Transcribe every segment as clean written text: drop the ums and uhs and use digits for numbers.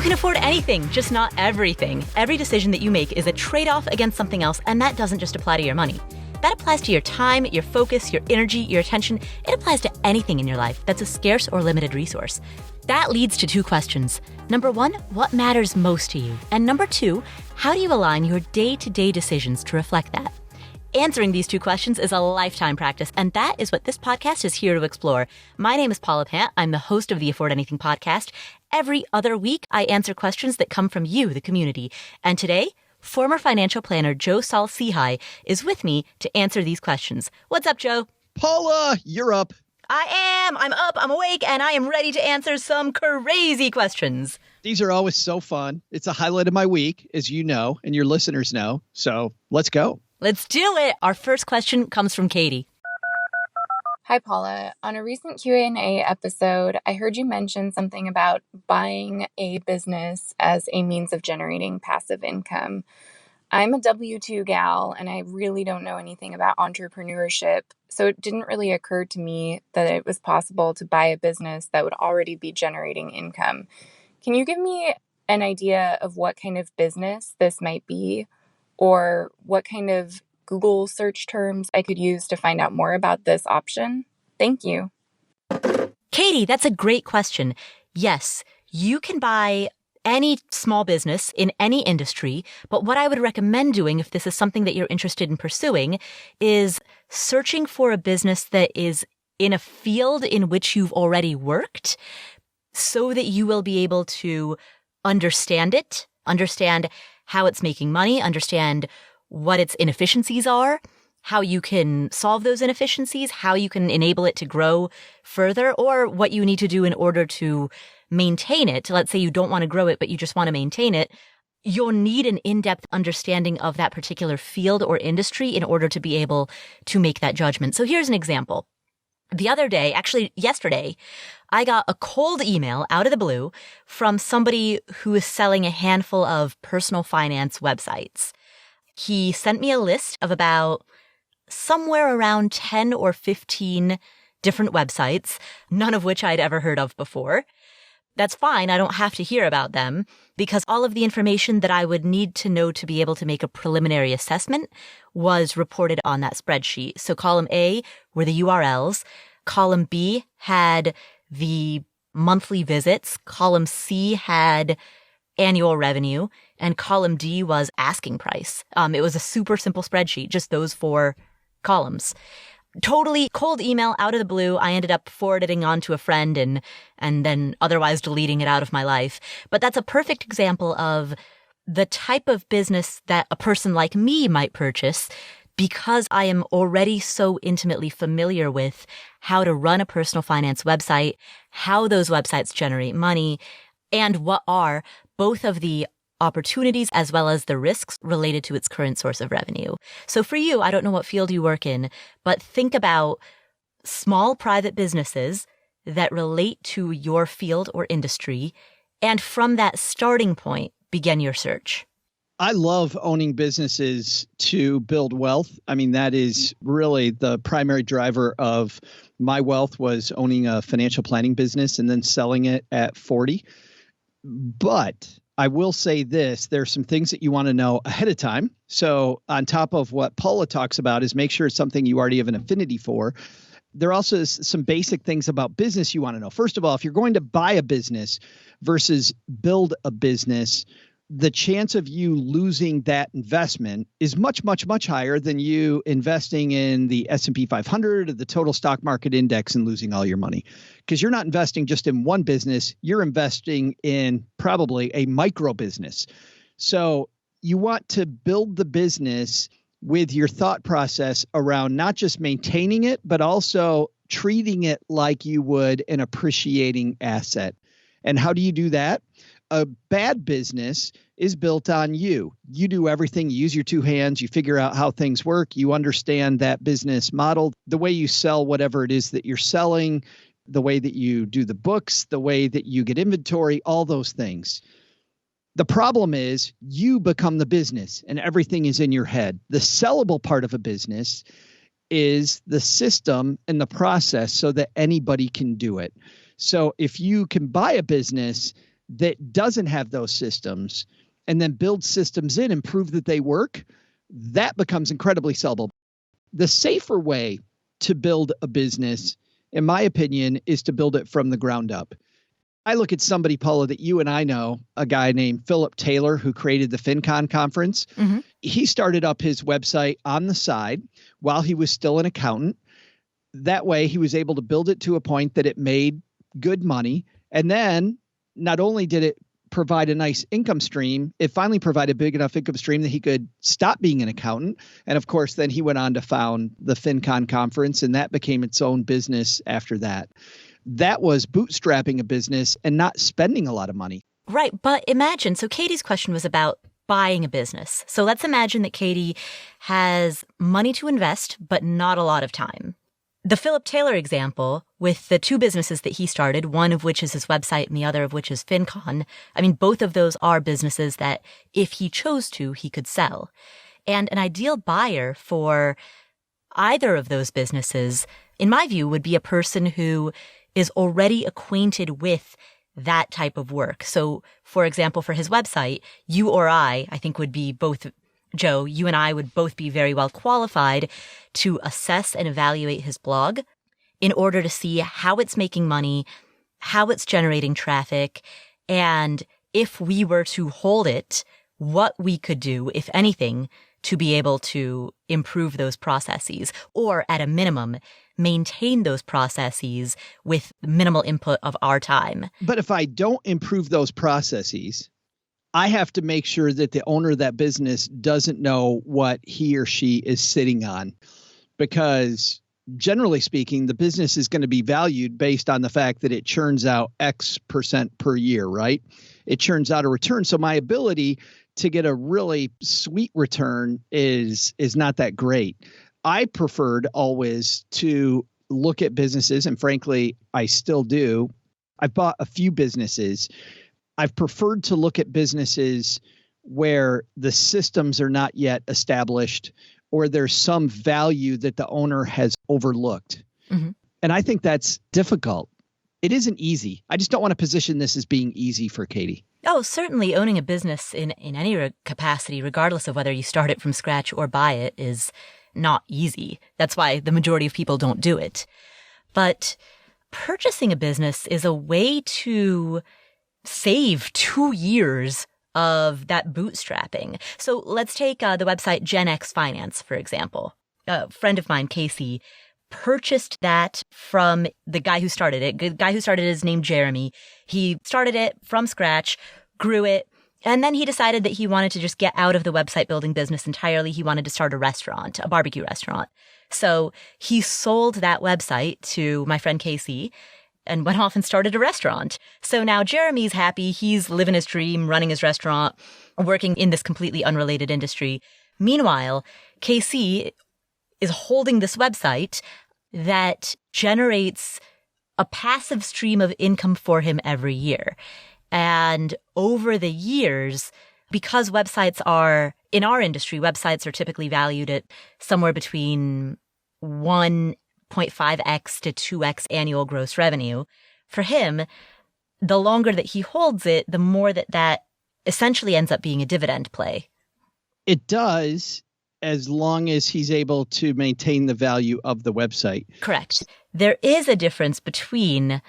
can afford anything, just not everything. Every decision that you make is a trade-off against something else, and that doesn't just apply to your money. That applies to your time, your focus, your energy, your attention. It applies to anything in your life that's a scarce or limited resource. That leads to two questions. Number one, what matters most to you? And number two, how do you align your day-to-day decisions to reflect that? Answering these two questions is a lifetime practice, and that is what this podcast is here to explore. My name is Paula Pant. I'm the host of the Afford Anything podcast. Every other week, I answer questions that come from you, the community. And today, former financial planner Joe Saul-Sehy is with me to answer these questions. What's up, Joe? Paula, you're up. I am. I'm up, I'm awake, and I am ready to answer some crazy questions. These are always so fun. It's a highlight of my week, as you know, and your listeners know. So let's go. Let's do it. Our first question comes from Kati. Hi, Paula. On a recent Q&A episode, I heard you mention something about buying a business as a means of generating passive income. I'm a W-2 gal, and I really don't know anything about entrepreneurship, so it didn't really occur to me that it was possible to buy a business that would already be generating income. Can you give me an idea of what kind of business this might be, or what kind of Google search terms I could use to find out more about this option? Thank you. Kati, that's a great question. Yes, you can buy any small business in any industry, but what I would recommend doing if this is something that you're interested in pursuing is searching for a business that is in a field in which you've already worked so that you will be able to understand it, understand how it's making money, understand what its inefficiencies are, how you can solve those inefficiencies, how you can enable it to grow further, or what you need to do in order to maintain it. Let's say you don't want to grow it, but you just want to maintain it. You'll need an in-depth understanding of that particular field or industry in order to be able to make that judgment. So here's an example. The other day, actually yesterday, I got a cold email out of the blue from somebody who is selling a handful of personal finance websites. He sent me a list of about somewhere around 10 or 15 different websites, none of which I'd ever heard of before. That's fine. I don't have to hear about them because all of the information that I would need to know to be able to make a preliminary assessment was reported on that spreadsheet. So column A were the URLs. Column B had the monthly visits. Column C had annual revenue. And column D was asking price. It was a super simple spreadsheet, just those four columns. Totally cold email out of the blue. I ended up forwarding on to a friend and then otherwise deleting it out of my life. But that's a perfect example of the type of business that a person like me might purchase because I am already so intimately familiar with how to run a personal finance website, how those websites generate money, and what are both of the opportunities as well as the risks related to its current source of revenue. So for you, I don't know what field you work in, but think about small private businesses that relate to your field or industry. And from that starting point, begin your search. I love owning businesses to build wealth. I mean, that is really the primary driver of my wealth was owning a financial planning business and then selling it at 40. But I will say this, there are some things that you want to know ahead of time. So on top of what Paula talks about is make sure it's something you already have an affinity for. There also is some basic things about business you want to know. First of all, if you're going to buy a business versus build a business, the chance of you losing that investment is much, much, much higher than you investing in the S&P 500 or the total stock market index and losing all your money. Because you're not investing just in one business, you're investing in probably a micro business. So you want to build the business with your thought process around not just maintaining it, but also treating it like you would an appreciating asset. And how do you do that? A bad business is built on you. You do everything. You use your two hands. You figure out how things work. You understand that business model, the way you sell whatever it is that you're selling, the way that you do the books, the way that you get inventory, all those things. The problem is you become the business and everything is in your head. The sellable part of a business is the system and the process so that anybody can do it. So if you can buy a business that doesn't have those systems and then build systems in and prove that they work, that becomes incredibly sellable. The safer way to build a business, in my opinion, is to build it from the ground up. I look at somebody, Paula, that you and I know, a guy named Philip Taylor, who created the FinCon conference. Mm-hmm. He started up his website on the side while he was still an accountant. That way, he was able to build it to a point that it made good money. And then not only did it provide a nice income stream, it finally provided a big enough income stream that he could stop being an accountant. And of course, then he went on to found the FinCon conference, and that became its own business after that. That was bootstrapping a business and not spending a lot of money. Right. But imagine, so Katie's question was about buying a business. So let's imagine that Katie has money to invest, but not a lot of time. The Philip Taylor example with the two businesses that he started, one of which is his website and the other of which is FinCon. I mean, both of those are businesses that if he chose to, he could sell. And an ideal buyer for either of those businesses, in my view, would be a person who is already acquainted with that type of work. So, for example, for his website, you or I think would be both, Joe, you and I would both be very well qualified to assess and evaluate his blog in order to see how it's making money, how it's generating traffic, and if we were to hold it, what we could do, if anything, to be able to improve those processes, or at a minimum, maintain those processes with minimal input of our time. But if I don't improve those processes, I have to make sure that the owner of that business doesn't know what he or she is sitting on, because generally speaking, the business is going to be valued based on the fact that it churns out X percent per year, right? It churns out a return. So my ability to get a really sweet return is not that great. I preferred always to look at businesses, and frankly, I still do. I've bought a few businesses. I've preferred to look at businesses where the systems are not yet established or there's some value that the owner has overlooked. Mm-hmm. And I think that's difficult. It isn't easy. I just don't want to position this as being easy for Katie. Oh, certainly owning a business in any capacity, regardless of whether you start it from scratch or buy it, is not easy. That's why the majority of people don't do it. But purchasing a business is a way to save 2 years of that bootstrapping. So let's take the website Gen X Finance, for example. A friend of mine, Casey, purchased that from the guy who started it. The guy who started it is named Jeremy. He started it from scratch, grew it, and then he decided that he wanted to just get out of the website building business entirely. He wanted to start a restaurant, a barbecue restaurant. So he sold that website to my friend Casey and went off and started a restaurant. So now Jeremy's happy. He's living his dream, running his restaurant, working in this completely unrelated industry. Meanwhile, Casey is holding this website that generates a passive stream of income for him every year. And over the years, because websites are, in our industry, websites are typically valued at somewhere between 1.5x to 2x annual gross revenue. For him, the longer that he holds it, the more that essentially ends up being a dividend play. It does, as long as he's able to maintain the value of the website. Correct. There is a difference between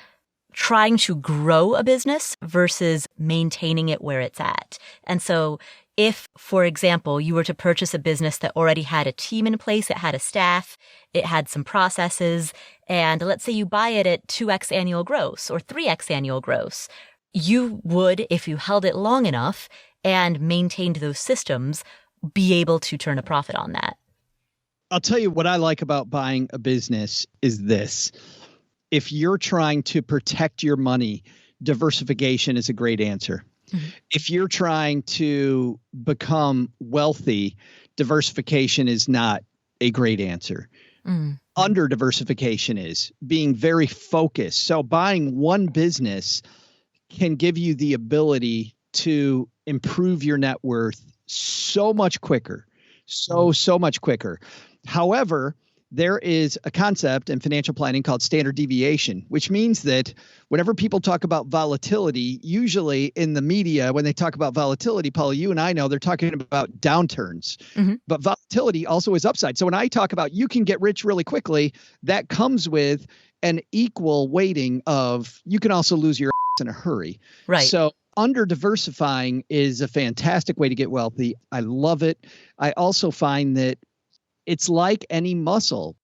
trying to grow a business versus maintaining it where it's at. And so if, for example, you were to purchase a business that already had a team in place, it had a staff, it had some processes, and let's say you buy it at 2x annual gross or 3x annual gross, you would, if you held it long enough and maintained those systems, be able to turn a profit on that. I'll tell you what I like about buying a business is this. If you're trying to protect your money, diversification is a great answer. Mm-hmm. If you're trying to become wealthy, diversification is not a great answer. Mm-hmm. Under diversification is being very focused. So buying one business can give you the ability to improve your net worth so much quicker, so much quicker. However, there is a concept in financial planning called standard deviation, which means that whenever people talk about volatility, usually in the media, when they talk about volatility, Paula, you and I know they're talking about downturns, but volatility also is upside. So when I talk about you can get rich really quickly, that comes with an equal weighting of you can also lose your ass in a hurry. Right. So under diversifying is a fantastic way to get wealthy. I love it. I also find that it's like any muscle.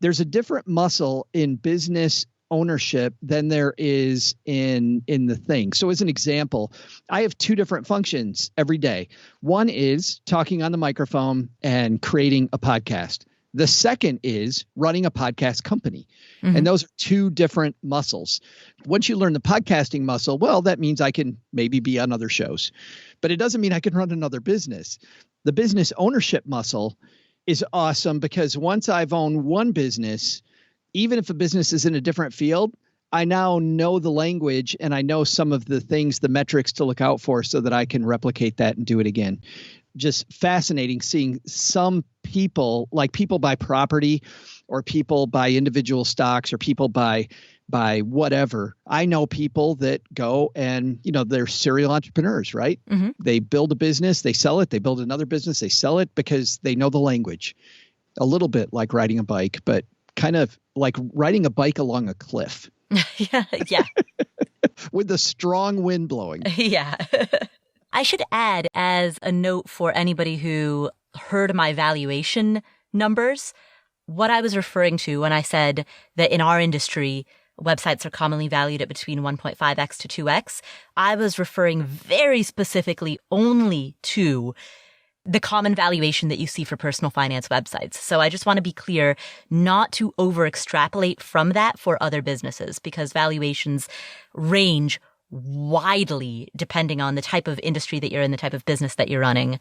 There's a different muscle in business ownership than there is in the thing. So as an example, I have two different functions every day. One is talking on the microphone and creating a podcast. The second is running a podcast company. And those are two different muscles. Once you learn the podcasting muscle, well, that means I can maybe be on other shows, but it doesn't mean I can run another business. The business ownership muscle is awesome because once I've owned one business, even if a business is in a different field, I now know the language and I know some of the things, the metrics to look out for so that I can replicate that and do it again. Just fascinating seeing some people, like people buy property or people buy individual stocks or people buy whatever. I know people that go and, they're serial entrepreneurs, right? They build a business, they sell it, they build another business, they sell it because they know the language. A little bit like riding a bike, but kind of like riding a bike along a cliff. Yeah. With a strong wind blowing. Yeah. I should add as a note for anybody who heard my valuation numbers, what I was referring to when I said that in our industry, websites are commonly valued at between 1.5x to 2x. I was referring very specifically only to the common valuation that you see for personal finance websites. So I just want to be clear not to over extrapolate from that for other businesses because valuations range widely depending on the type of industry that you're in, the type of business that you're running,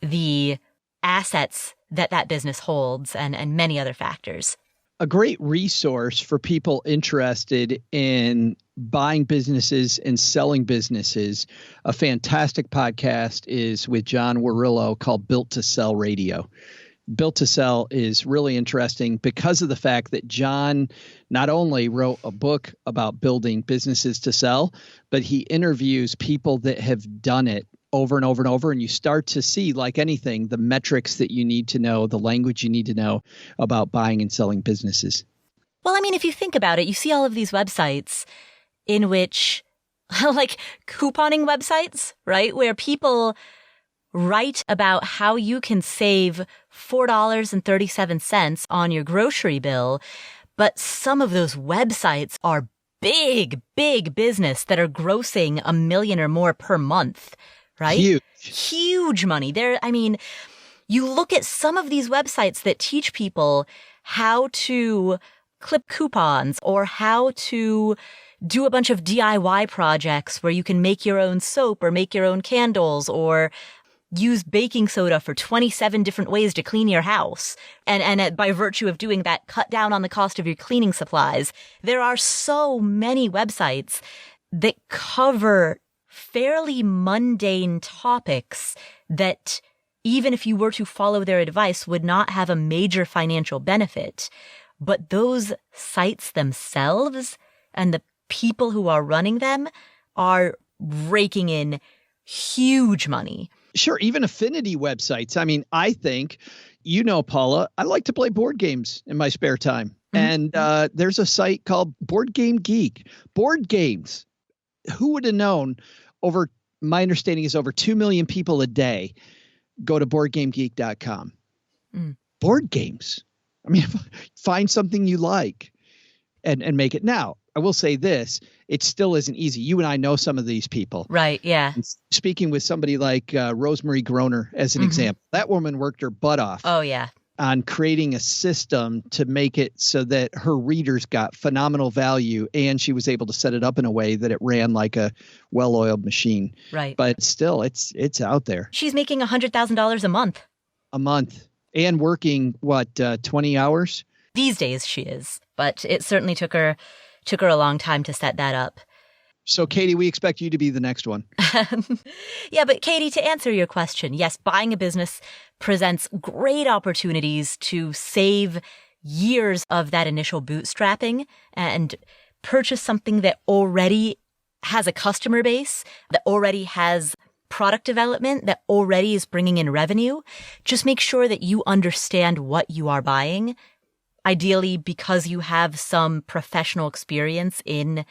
the assets that business holds, and many other factors. A great resource for people interested in buying businesses and selling businesses, a fantastic podcast is with John Warillo called Built to Sell Radio. Built to Sell is really interesting because of the fact that John not only wrote a book about building businesses to sell, but he interviews people that have done it over and over and over. And you start to see, like anything, the metrics that you need to know, the language you need to know about buying and selling businesses. Well, I mean, if you think about it, you see all of these websites in which, like couponing websites, right? Where people write about how you can save $4.37 on your grocery bill. But some of those websites are big business that are grossing $1 million or more per month. Right? Huge money. You look at some of these websites that teach people how to clip coupons or how to do a bunch of DIY projects where you can make your own soap or make your own candles or use baking soda for 27 different ways to clean your house. And by virtue of doing that, cut down on the cost of your cleaning supplies. There are so many websites that cover fairly mundane topics that even if you were to follow their advice would not have a major financial benefit. But those sites themselves and the people who are running them are raking in huge money. Sure. Even affinity websites. I mean, I think, Paula, I like to play board games in my spare time. And there's a site called Board Game Geek. Board games. Who would have known? My understanding is over 2 million people a day go to boardgamegeek.com. Board games. I mean, find something you like and make it. Now, I will say this, it still isn't easy. You and I know some of these people. Right, yeah. And speaking with somebody like Rosemary Groner as an example, that woman worked her butt off. Oh, yeah. On creating a system to make it so that her readers got phenomenal value and she was able to set it up in a way that it ran like a well-oiled machine. Right. But still, it's out there. She's making $100,000 a month. A month. And working, 20 hours? These days she is. But it certainly took her a long time to set that up. So, Katie, we expect you to be the next one. Yeah, but Katie, to answer your question, yes, buying a business presents great opportunities to save years of that initial bootstrapping and purchase something that already has a customer base, that already has product development, that already is bringing in revenue. Just make sure that you understand what you are buying, ideally because you have some professional experience in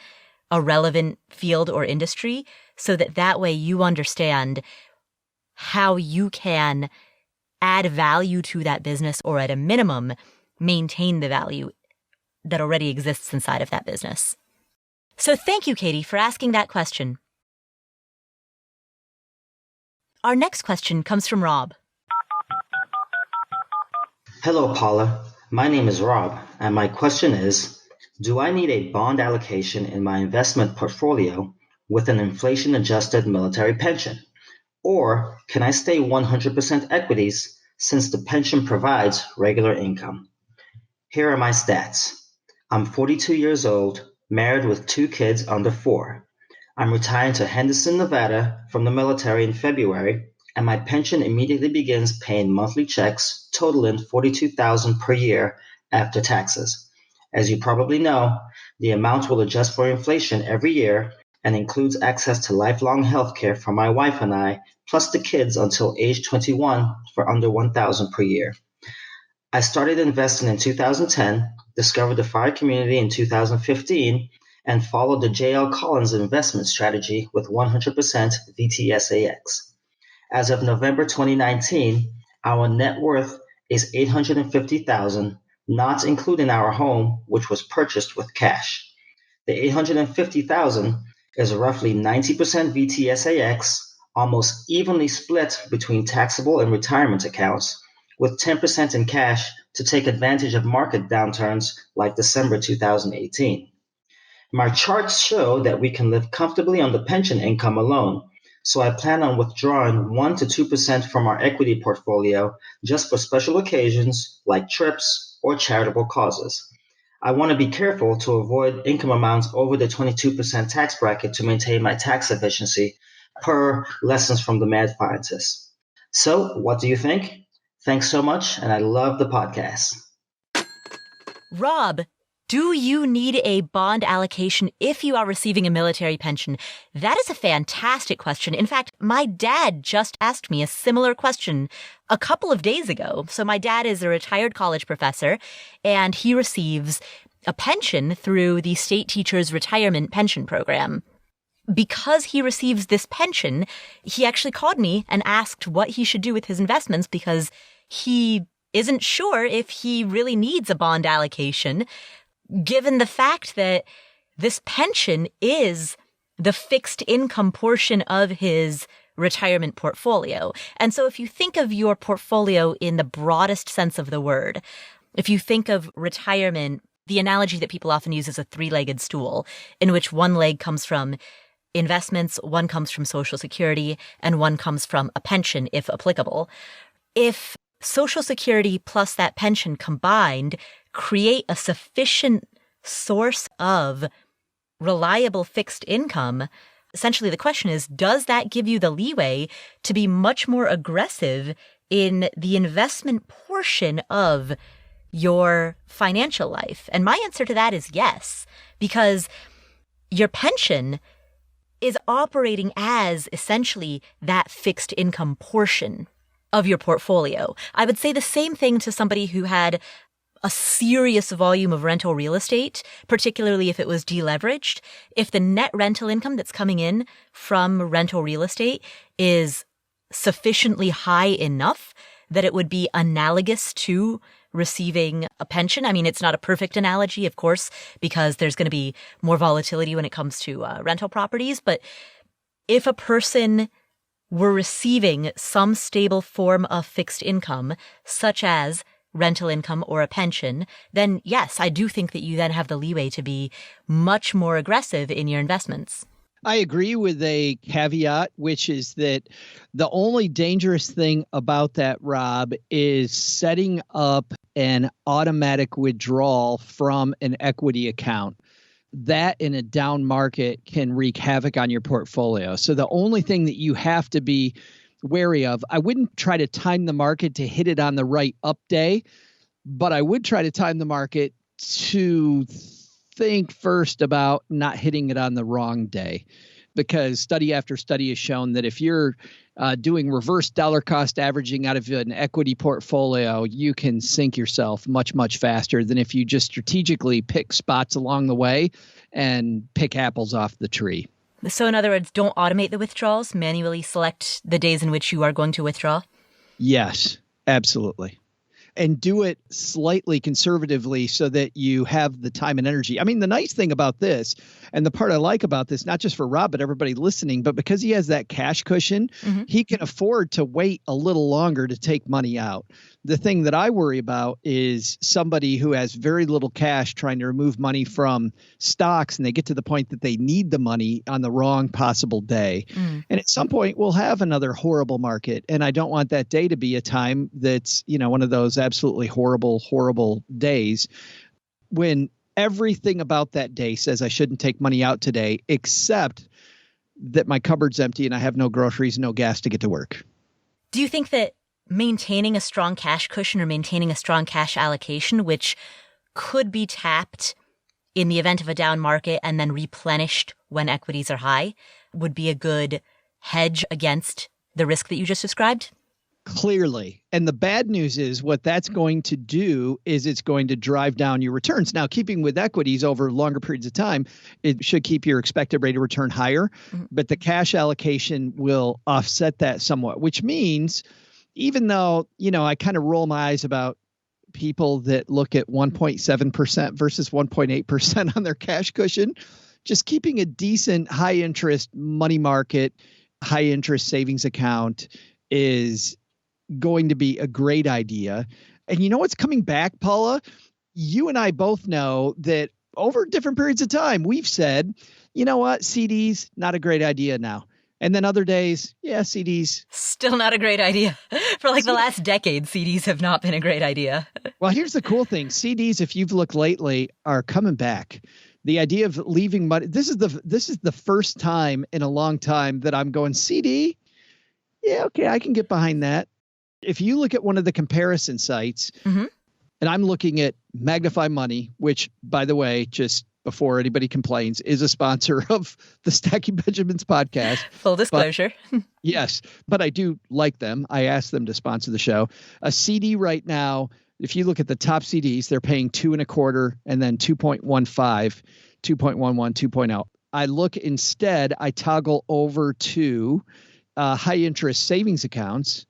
a relevant field or industry, so that way you understand how you can add value to that business, or at a minimum, maintain the value that already exists inside of that business. So thank you, Katie, for asking that question. Our next question comes from Rob. Hello, Paula. My name is Rob, and my question is, do I need a bond allocation in my investment portfolio with an inflation-adjusted military pension? Or can I stay 100% equities since the pension provides regular income? Here are my stats. I'm 42 years old, married with 2 kids under 4. I'm retiring to Henderson, Nevada from the military in February, and my pension immediately begins paying monthly checks totaling $42,000 per year after taxes. As you probably know, the amount will adjust for inflation every year and includes access to lifelong health care for my wife and I, plus the kids until age 21 for under $1,000 per year. I started investing in 2010, discovered the FIRE community in 2015, and followed the J.L. Collins investment strategy with 100% VTSAX. As of November 2019, our net worth is $850,000, not including our home, which was purchased with cash. The $850,000 is roughly 90% VTSAX, almost evenly split between taxable and retirement accounts, with 10% in cash to take advantage of market downturns like December 2018. My charts show that we can live comfortably on the pension income alone, so I plan on withdrawing 1 to 2% from our equity portfolio just for special occasions like trips or charitable causes. I want to be careful to avoid income amounts over the 22% tax bracket to maintain my tax efficiency, per lessons from the mad scientist. So, what do you think? Thanks so much, and I love the podcast. Rob, do you need a bond allocation if you are receiving a military pension? That is a fantastic question. In fact, my dad just asked me a similar question a couple of days ago. So my dad is a retired college professor, and he receives a pension through the state teachers retirement pension program. Because he receives this pension, he actually called me and asked what he should do with his investments because he isn't sure if he really needs a bond allocation, given the fact that this pension is the fixed income portion of his retirement portfolio. And so if you think of your portfolio in the broadest sense of the word, if you think of retirement, the analogy that people often use is a 3-legged stool, in which one leg comes from investments, one comes from Social Security, and one comes from a pension, if applicable. If Social Security plus that pension combined create a sufficient source of reliable fixed income, essentially the question is, does that give you the leeway to be much more aggressive in the investment portion of your financial life? And my answer to that is yes, because your pension is operating as essentially that fixed income portion of your portfolio. I would say the same thing to somebody who had a serious volume of rental real estate, particularly if it was deleveraged. If the net rental income that's coming in from rental real estate is sufficiently high enough that it would be analogous to receiving a pension. I mean, it's not a perfect analogy, of course, because there's going to be more volatility when it comes to rental properties. But if a person were receiving some stable form of fixed income, such as rental income or a pension, then yes, I do think that you then have the leeway to be much more aggressive in your investments. I agree with a caveat, which is that the only dangerous thing about that, Rob, is setting up an automatic withdrawal from an equity account. that in a down market can wreak havoc on your portfolio. So the only thing that you have to be wary of, I wouldn't try to time the market to hit it on the right up day, but I would try to time the market to think first about not hitting it on the wrong day. Because study after study has shown that if you're doing reverse dollar cost averaging out of an equity portfolio, you can sink yourself much, much faster than if you just strategically pick spots along the way and pick apples off the tree. So in other words, don't automate the withdrawals, manually select the days in which you are going to withdraw? Yes, absolutely. And do it slightly conservatively so that you have the time and energy. I mean, the nice thing about this, and the part I like about this, not just for Rob, but everybody listening, but because he has that cash cushion, he can afford to wait a little longer to take money out. The thing that I worry about is somebody who has very little cash trying to remove money from stocks, and they get to the point that they need the money on the wrong possible day. And at some point we'll have another horrible market. And I don't want that day to be a time that's, one of those absolutely horrible, horrible days when everything about that day says I shouldn't take money out today, except that my cupboard's empty and I have no groceries, no gas to get to work. Do you think that maintaining a strong cash cushion or maintaining a strong cash allocation, which could be tapped in the event of a down market and then replenished when equities are high, would be a good hedge against the risk that you just described? Clearly. And the bad news is what that's going to do is it's going to drive down your returns. Now, keeping with equities over longer periods of time, it should keep your expected rate of return higher, but the cash allocation will offset that somewhat, which means even though, I kind of roll my eyes about people that look at 1.7% versus 1.8% on their cash cushion, just keeping a decent high interest money market, high interest savings account is going to be a great idea. And you know what's coming back, Paula? You and I both know that over different periods of time, we've said, you know what, CDs, not a great idea now. And then other days, yeah, CDs. Still not a great idea. For the last decade, CDs have not been a great idea. Well, here's the cool thing. CDs, if you've looked lately, are coming back. The idea of leaving money, this is the first time in a long time that I'm going CD. Yeah, okay, I can get behind that. If you look at one of the comparison sites, and I'm looking at Magnify Money, which, by the way, just before anybody complains, is a sponsor of the Stacking Benjamins podcast. Full disclosure. Yes, but I do like them. I asked them to sponsor the show. A CD right now, if you look at the top CDs, they're paying 2.25 and then 2.15, 2.11, 2.0. I look instead, I toggle over to high interest savings accounts,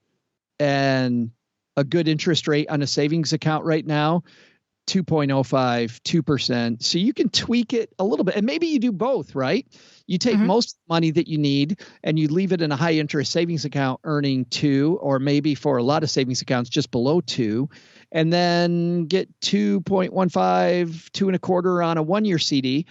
and a good interest rate on a savings account right now, 2.05, 2%. So you can tweak it a little bit. And maybe you do both, right? You take most money that you need and you leave it in a high interest savings account earning 2, or maybe for a lot of savings accounts just below 2, and then get 2.15, 2.25 on a 1-year CD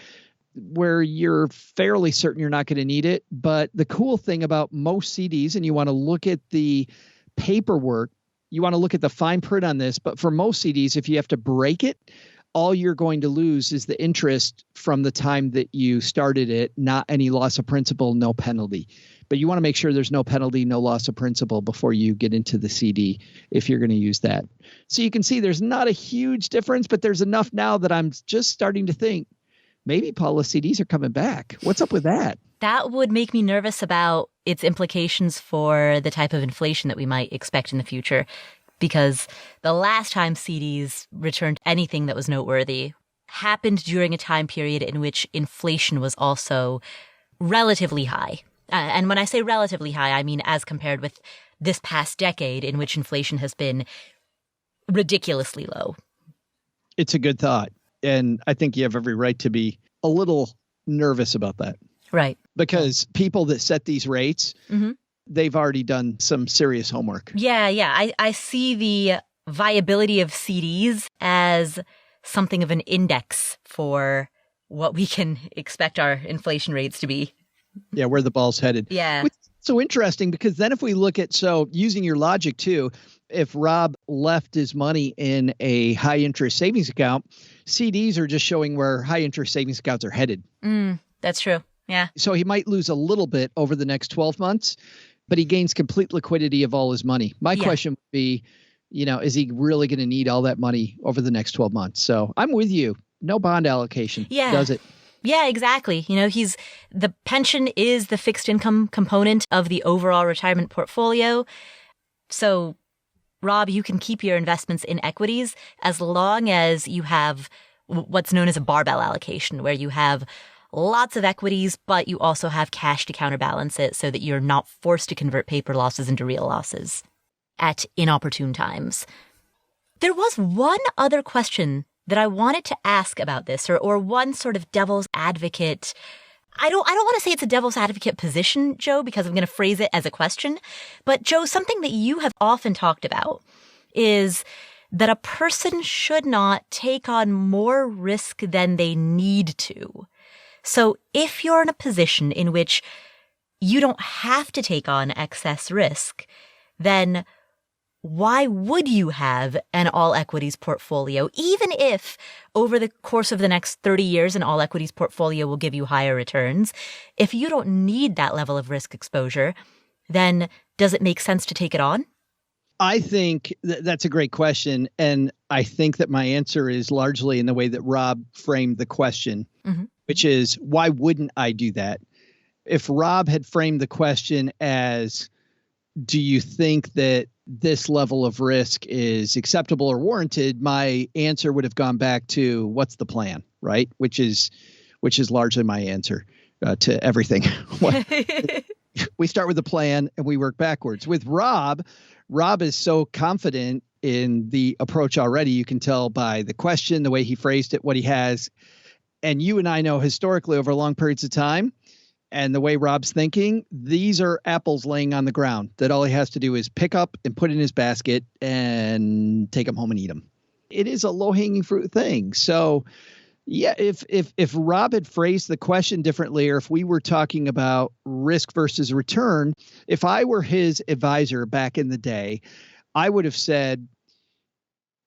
where you're fairly certain you're not going to need it. But the cool thing about most CDs, and you want to look at the paperwork, you want to look at the fine print on this, but for most CDs, if you have to break it, all you're going to lose is the interest from the time that you started it, not any loss of principal, no penalty. But you want to make sure there's no penalty, no loss of principal before you get into the CD if you're going to use that. So you can see there's not a huge difference, but there's enough now that I'm just starting to think maybe, Paula, CDs are coming back. What's up with that? That would make me nervous about its implications for the type of inflation that we might expect in the future. Because the last time CDs returned anything that was noteworthy happened during a time period in which inflation was also relatively high. And when I say relatively high, I mean as compared with this past decade in which inflation has been ridiculously low. It's a good thought. And I think you have every right to be a little nervous about that. Right. Because people that set these rates, they've already done some serious homework. Yeah. I see the viability of CDs as something of an index for what we can expect our inflation rates to be. Yeah, where the ball's headed. Yeah. Which So interesting, because then if we look at, so using your logic too, if Rob left his money in a high interest savings account, CDs are just showing where high interest savings accounts are headed. That's true. Yeah. So he might lose a little bit over the next 12 months, but he gains complete liquidity of all his money. My question would be, is he really going to need all that money over the next 12 months? So I'm with you. No bond allocation. Yeah. Does it? Yeah, exactly. The pension is the fixed income component of the overall retirement portfolio. So, Rob, you can keep your investments in equities as long as you have what's known as a barbell allocation, where you have lots of equities, but you also have cash to counterbalance it so that you're not forced to convert paper losses into real losses at inopportune times. There was one other question that I wanted to ask about this, or one sort of devil's advocate. I don't want to say it's a devil's advocate position, Joe, because I'm going to phrase it as a question. But Joe, something that you have often talked about is that a person should not take on more risk than they need to. So if you're in a position in which you don't have to take on excess risk, then why would you have an all equities portfolio, even if over the course of the next 30 years an all equities portfolio will give you higher returns? If you don't need that level of risk exposure, then does it make sense to take it on? I think that's a great question. And I think that my answer is largely in the way that Rob framed the question, which is, why wouldn't I do that? If Rob had framed the question as, do you think that this level of risk is acceptable or warranted, my answer would have gone back to what's the plan, right? Which is largely my answer to everything. We start with the plan and we work backwards. With Rob is so confident in the approach already. You can tell by the question, the way he phrased it, what he has. And you and I know historically over long periods of time, and the way Rob's thinking, these are apples laying on the ground that all he has to do is pick up and put in his basket and take them home and eat them. It is a low-hanging fruit thing. So, yeah, if Rob had phrased the question differently, or if we were talking about risk versus return, if I were his advisor back in the day, I would have said,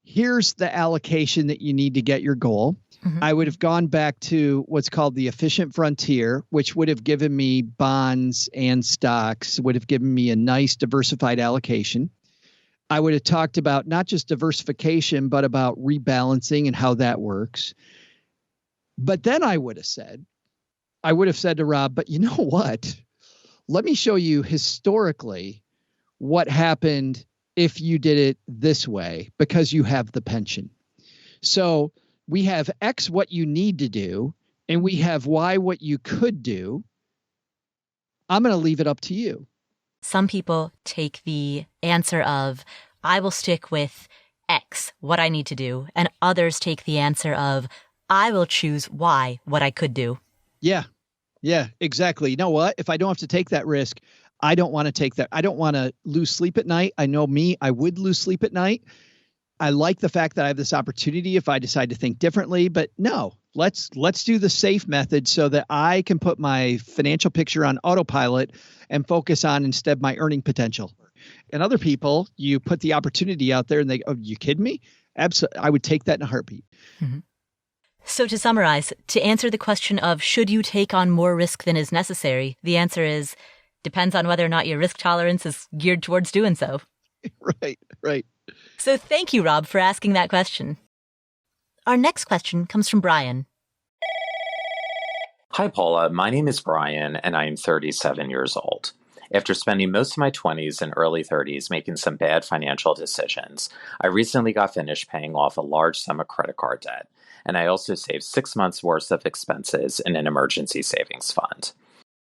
here's the allocation that you need to get your goal. I would have gone back to what's called the efficient frontier, which would have given me bonds and stocks, would have given me a nice diversified allocation. I would have talked about not just diversification, but about rebalancing and how that works. But then I would have said to Rob, but you know what? Let me show you historically what happened if you did it this way, because you have the pension. So we have X, what you need to do, and we have Y, what you could do. I'm going to leave it up to you. Some people take the answer of, I will stick with X, what I need to do, and others take the answer of, I will choose Y, what I could do. Yeah, exactly. You know what? If I don't have to take that risk, I don't want to take that. I don't want to lose sleep at night. I know me, I would lose sleep at night. I like the fact that I have this opportunity if I decide to think differently, but no, let's do the safe method so that I can put my financial picture on autopilot and focus on instead my earning potential. And other people, you put the opportunity out there and they go, oh, you kidding me? Absolutely. I would take that in a heartbeat. So to summarize, to answer the question of should you take on more risk than is necessary, the answer is depends on whether or not your risk tolerance is geared towards doing so. Right. So thank you, Rob, for asking that question. Our next question comes from Brian. Hi, Paula. My name is Brian, and I am 37 years old. After spending most of my 20s and early 30s making some bad financial decisions, I recently got finished paying off a large sum of credit card debt, and I also saved 6 months' worth of expenses in an emergency savings fund.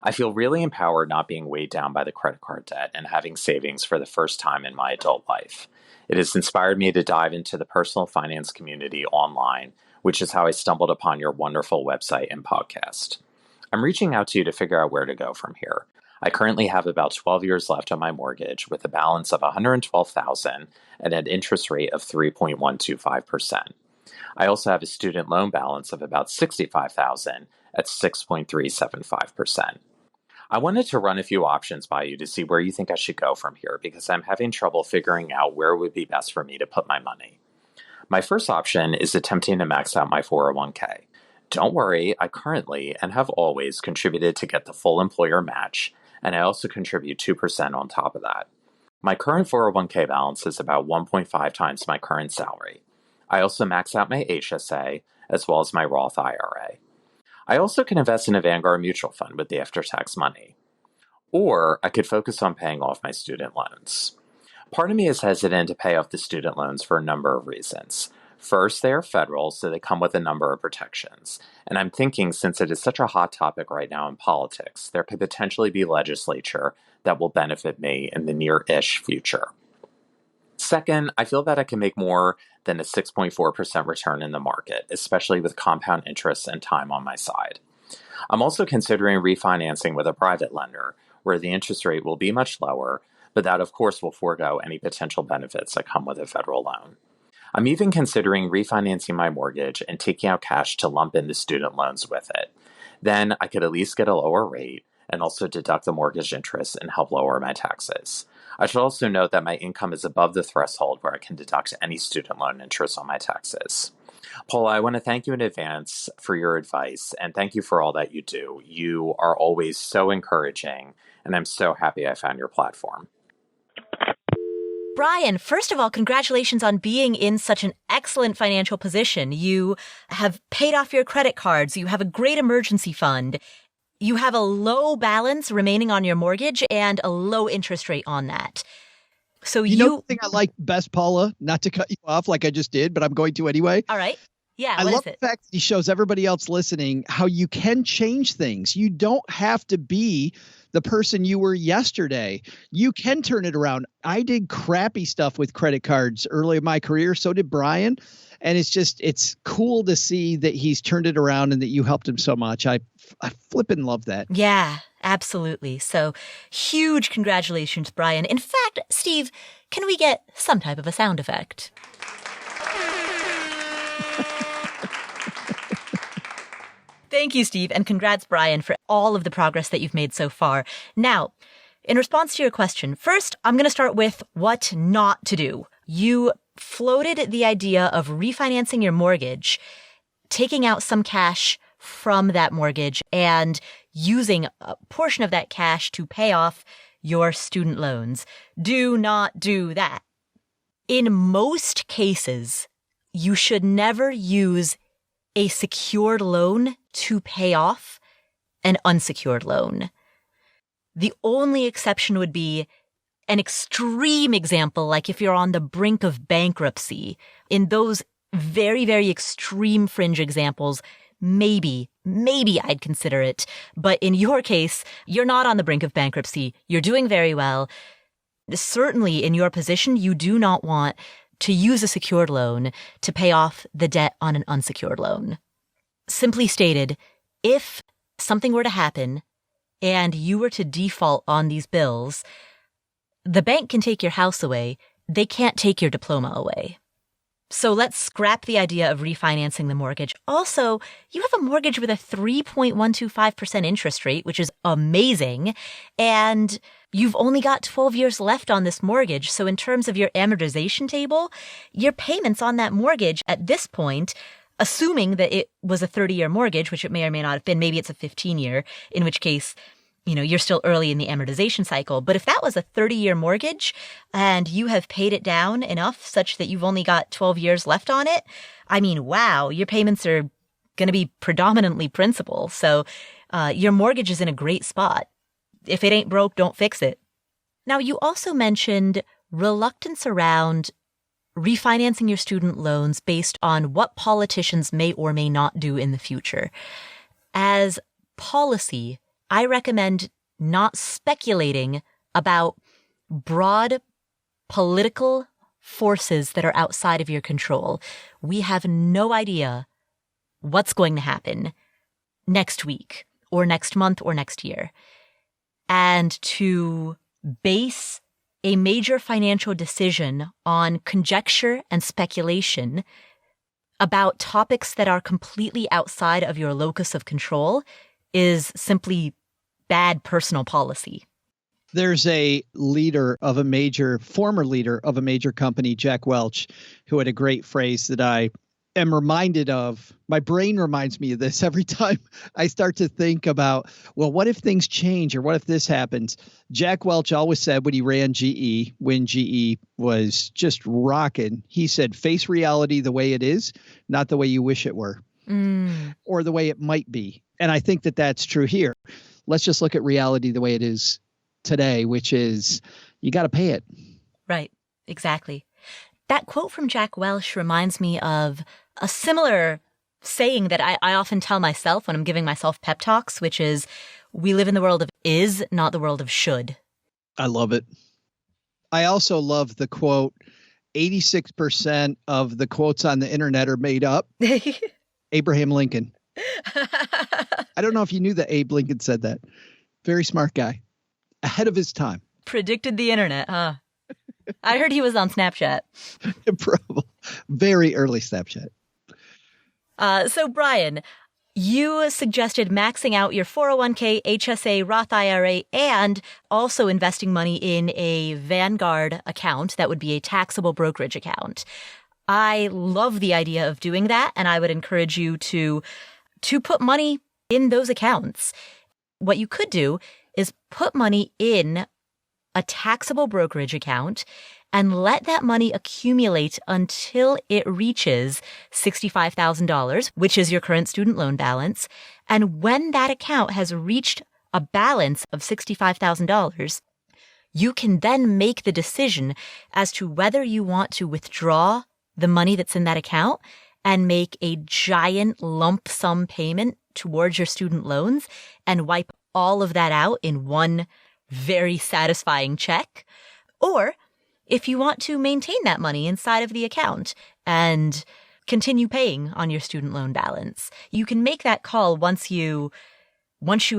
I feel really empowered not being weighed down by the credit card debt and having savings for the first time in my adult life. It has inspired me to dive into the personal finance community online, which is how I stumbled upon your wonderful website and podcast. I'm reaching out to you to figure out where to go from here. I currently have about 12 years left on my mortgage with a balance of $112,000 and an interest rate of 3.125%. I also have a student loan balance of about $65,000 at 6.375%. I wanted to run a few options by you to see where you think I should go from here because I'm having trouble figuring out where it would be best for me to put my money. My first option is attempting to max out my 401k. Don't worry, I currently and have always contributed to get the full employer match, and I also contribute 2% on top of that. My current 401k balance is about 1.5 times my current salary. I also max out my HSA as well as my Roth IRA. I also can invest in a Vanguard mutual fund with the after-tax money. Or I could focus on paying off my student loans. Part of me is hesitant to pay off the student loans for a number of reasons. First, they are federal, so they come with a number of protections. And I'm thinking, since it is such a hot topic right now in politics, there could potentially be legislature that will benefit me in the near-ish future. Second, I feel that I can make more than a 6.4% return in the market, especially with compound interest and time on my side. I'm also considering refinancing with a private lender, where the interest rate will be much lower, but that of course will forego any potential benefits that come with a federal loan. I'm even considering refinancing my mortgage and taking out cash to lump in the student loans with it. Then I could at least get a lower rate and also deduct the mortgage interest and help lower my taxes. I should also note that my income is above the threshold where I can deduct any student loan interest on my taxes. Paula, I want to thank you in advance for your advice, and thank you for all that you do. You are always so encouraging, and I'm so happy I found your platform. Brian, first of all, congratulations on being in such an excellent financial position. You have paid off your credit cards. You have a great emergency fund. You have a low balance remaining on your mortgage and a low interest rate on that. So you know the thing I like best, Paula, not to cut you off like I just did, but I'm going to anyway. All right. Yeah. I love the fact that he shows everybody else listening how you can change things. You don't have to be the person you were yesterday. You can turn it around. I did crappy stuff with credit cards early in my career. So did Brian. And it's cool to see that he's turned it around and that you helped him so much. I flippin' love that. Yeah, absolutely. So huge congratulations, Brian. In fact, Steve, can we get some type of a sound effect? Thank you, Steve, and congrats, Brian, for all of the progress that you've made so far. Now, in response to your question, first, I'm going to start with what not to do. You floated the idea of refinancing your mortgage, taking out some cash from that mortgage, and using a portion of that cash to pay off your student loans. Do not do that. In most cases, you should never use a secured loan to pay off an unsecured loan. The only exception would be an extreme example, like if you're on the brink of bankruptcy. In those very, very extreme fringe examples, maybe I'd consider it. But in your case, you're not on the brink of bankruptcy. You're doing very well. Certainly in your position, you do not want to use a secured loan to pay off the debt on an unsecured loan. Simply stated, if something were to happen and you were to default on these bills, the bank can take your house away. They can't take your diploma away. So let's scrap the idea of refinancing the mortgage. Also, you have a mortgage with a 3.125% interest rate, which is amazing. And you've only got 12 years left on this mortgage. So in terms of your amortization table, your payments on that mortgage at this point, assuming that it was a 30-year mortgage, which it may or may not have been, maybe it's a 15-year, in which case, you're still early in the amortization cycle. But if that was a 30-year mortgage and you have paid it down enough such that you've only got 12 years left on it, wow, your payments are going to be predominantly principal. So your mortgage is in a great spot. If it ain't broke, don't fix it. Now, you also mentioned reluctance around refinancing your student loans based on what politicians may or may not do in the future. As policy, I recommend not speculating about broad political forces that are outside of your control. We have no idea what's going to happen next week or next month or next year. And to base a major financial decision on conjecture and speculation about topics that are completely outside of your locus of control is simply bad personal policy. There's a former leader of a major company, Jack Welch, who had a great phrase that I am reminded of. My brain reminds me of this every time I start to think about, well, what if things change or what if this happens? Jack Welch always said when he ran GE, when GE was just rocking, he said, face reality the way it is, not the way you wish it were, or the way it might be. And I think that that's true here. Let's just look at reality the way it is today, which is you got to pay it. Right. Exactly. That quote from Jack Welch reminds me of a similar saying that I often tell myself when I'm giving myself pep talks, which is, we live in the world of is, not the world of should. I love it. I also love the quote, 86% of the quotes on the internet are made up. Abraham Lincoln. I don't know if you knew that Abe Lincoln said that. Very smart guy. Ahead of his time. Predicted the internet, huh? I heard he was on Snapchat. Probably. Very early Snapchat. So Brian, you suggested maxing out your 401k, HSA, Roth IRA, and also investing money in a Vanguard account that would be a taxable brokerage account. I love the idea of doing that, and I would encourage you to put money in those accounts. What you could do is put money in a taxable brokerage account and let that money accumulate until it reaches $65,000, which is your current student loan balance. And when that account has reached a balance of $65,000, you can then make the decision as to whether you want to withdraw the money that's in that account and make a giant lump sum payment towards your student loans and wipe all of that out in one very satisfying check. Or if you want to maintain that money inside of the account and continue paying on your student loan balance, you can make that call once you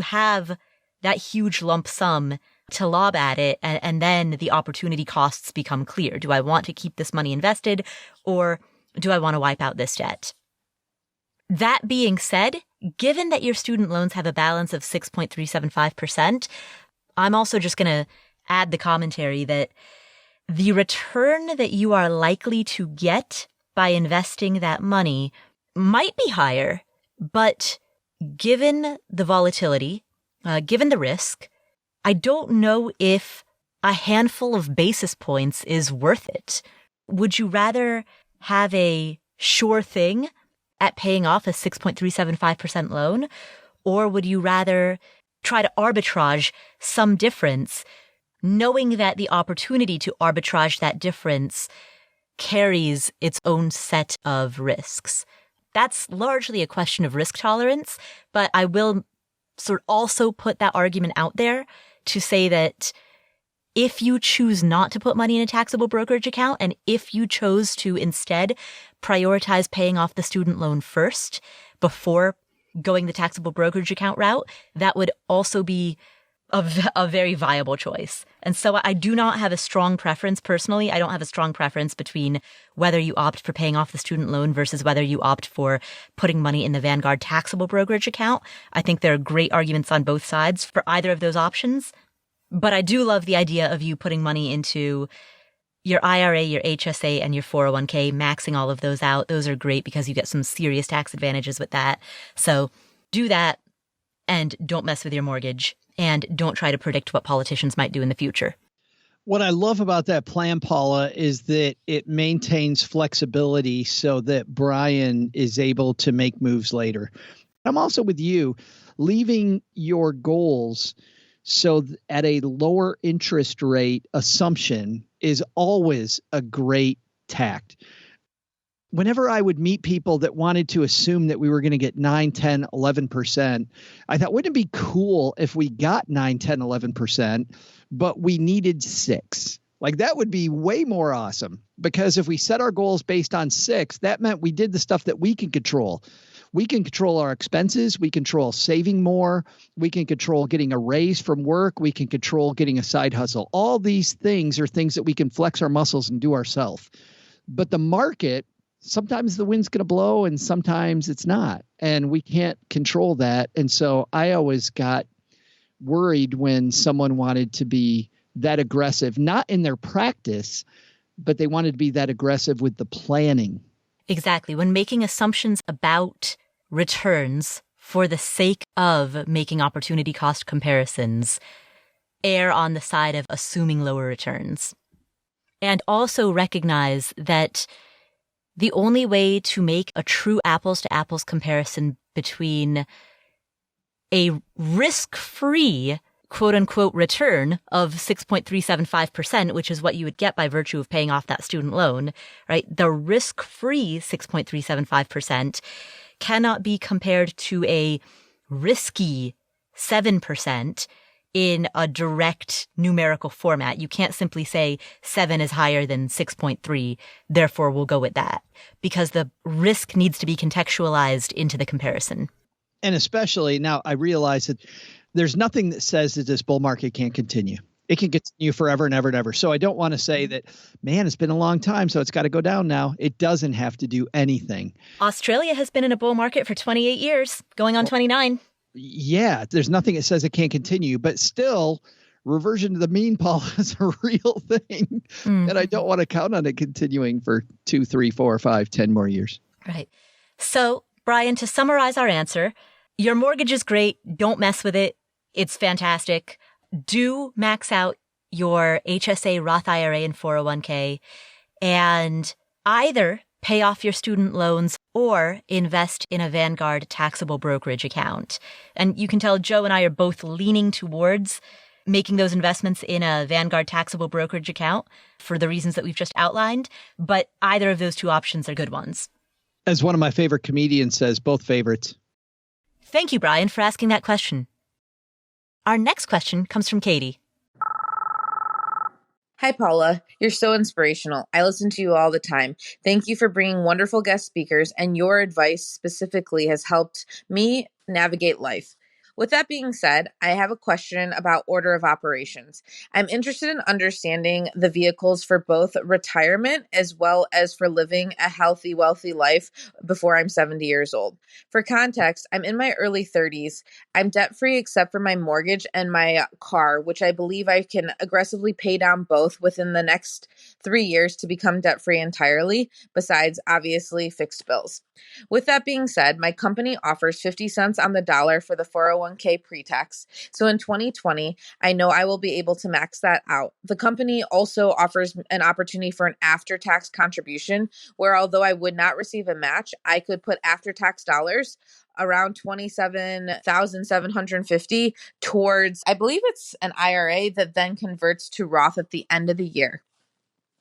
have that huge lump sum to lob at it, and then the opportunity costs become clear. Do I want to keep this money invested, or do I want to wipe out this debt? That being said, given that your student loans have a balance of 6.375%, I'm also just going to add the commentary that the return that you are likely to get by investing that money might be higher, but given the volatility, given the risk, I don't know if a handful of basis points is worth it. Would you rather have a sure thing at paying off a 6.375% loan, or would you rather try to arbitrage some difference, knowing that the opportunity to arbitrage that difference carries its own set of risks? That's largely a question of risk tolerance, but I will sort of also put that argument out there to say that if you choose not to put money in a taxable brokerage account, and if you chose to instead prioritize paying off the student loan first before going the taxable brokerage account route, that would also be a very viable choice. And so I do not have a strong preference personally. I don't have a strong preference between whether you opt for paying off the student loan versus whether you opt for putting money in the Vanguard taxable brokerage account. I think there are great arguments on both sides for either of those options. But I do love the idea of you putting money into your IRA, your HSA, and your 401k, maxing all of those out. Those are great because you get some serious tax advantages with that. So do that, and don't mess with your mortgage, and don't try to predict what politicians might do in the future. What I love about that plan, Paula, is that it maintains flexibility so that Brian is able to make moves later. I'm also with you, leaving your goals so at a lower interest rate assumption is always a great tact. Whenever I would meet people that wanted to assume that we were going to get 9, 10, 11%, I thought, wouldn't it be cool if we got 9, 10, 11%, but we needed 6? Like, that would be way more awesome, because if we set our goals based on 6, that meant we did the stuff that we can control. We can control our expenses. We control saving more. We can control getting a raise from work. We can control getting a side hustle. All these things are things that we can flex our muscles and do ourselves. But the market, sometimes the wind's going to blow and sometimes it's not. And we can't control that. And so I always got worried when someone wanted to be that aggressive, not in their practice, but they wanted to be that aggressive with the planning. Exactly. When making assumptions about returns for the sake of making opportunity cost comparisons, err on the side of assuming lower returns. And also recognize that the only way to make a true apples to apples comparison between a risk-free quote unquote return of 6.375%, which is what you would get by virtue of paying off that student loan, right? The risk-free 6.375% cannot be compared to a risky 7% in a direct numerical format. You can't simply say 7 is higher than 6.3, therefore we'll go with that, because the risk needs to be contextualized into the comparison. And especially now I realize that there's nothing that says that this bull market can't continue. It can continue forever and ever and ever. So I don't want to say that, man, it's been a long time, so it's got to go down now. It doesn't have to do anything. Australia has been in a bull market for 28 years, going on 29. Yeah, there's nothing that says it can't continue, but still, reversion to the mean, Paul, is a real thing. And I don't want to count on it continuing for 2, 3, 4, 5, 10 more years. Right. So, Brian, to summarize our answer, your mortgage is great. Don't mess with it. It's fantastic. Do max out your HSA, Roth IRA, and 401k, and either pay off your student loans or invest in a Vanguard taxable brokerage account. And you can tell Joe and I are both leaning towards making those investments in a Vanguard taxable brokerage account for the reasons that we've just outlined, but either of those two options are good ones. As one of my favorite comedians says, both favorites. Thank you, Brian, for asking that question. Our next question comes from Kati. Hi, Paula. You're so inspirational. I listen to you all the time. Thank you for bringing wonderful guest speakers, and your advice specifically has helped me navigate life. With that being said, I have a question about order of operations. I'm interested in understanding the vehicles for both retirement as well as for living a healthy, wealthy life before I'm 70 years old. For context, I'm in my early 30s. I'm debt-free except for my mortgage and my car, which I believe I can aggressively pay down both within the next 3 years to become debt-free entirely, besides obviously fixed bills. With that being said, my company offers 50 cents on the dollar for the 401k pre-tax. So in 2020, I know I will be able to max that out. The company also offers an opportunity for an after-tax contribution where although I would not receive a match, I could put after-tax dollars around $27,750 towards, I believe it's an IRA that then converts to Roth at the end of the year.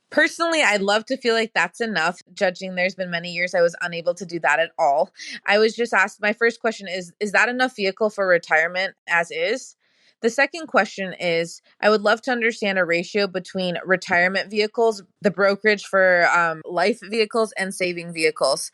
Personally, I'd love to feel like that's enough, judging there's been many years I was unable to do that at all. I was just asked, my first question is that enough vehicle for retirement as is? The second question is, I would love to understand a ratio between retirement vehicles, the brokerage for life vehicles, and saving vehicles.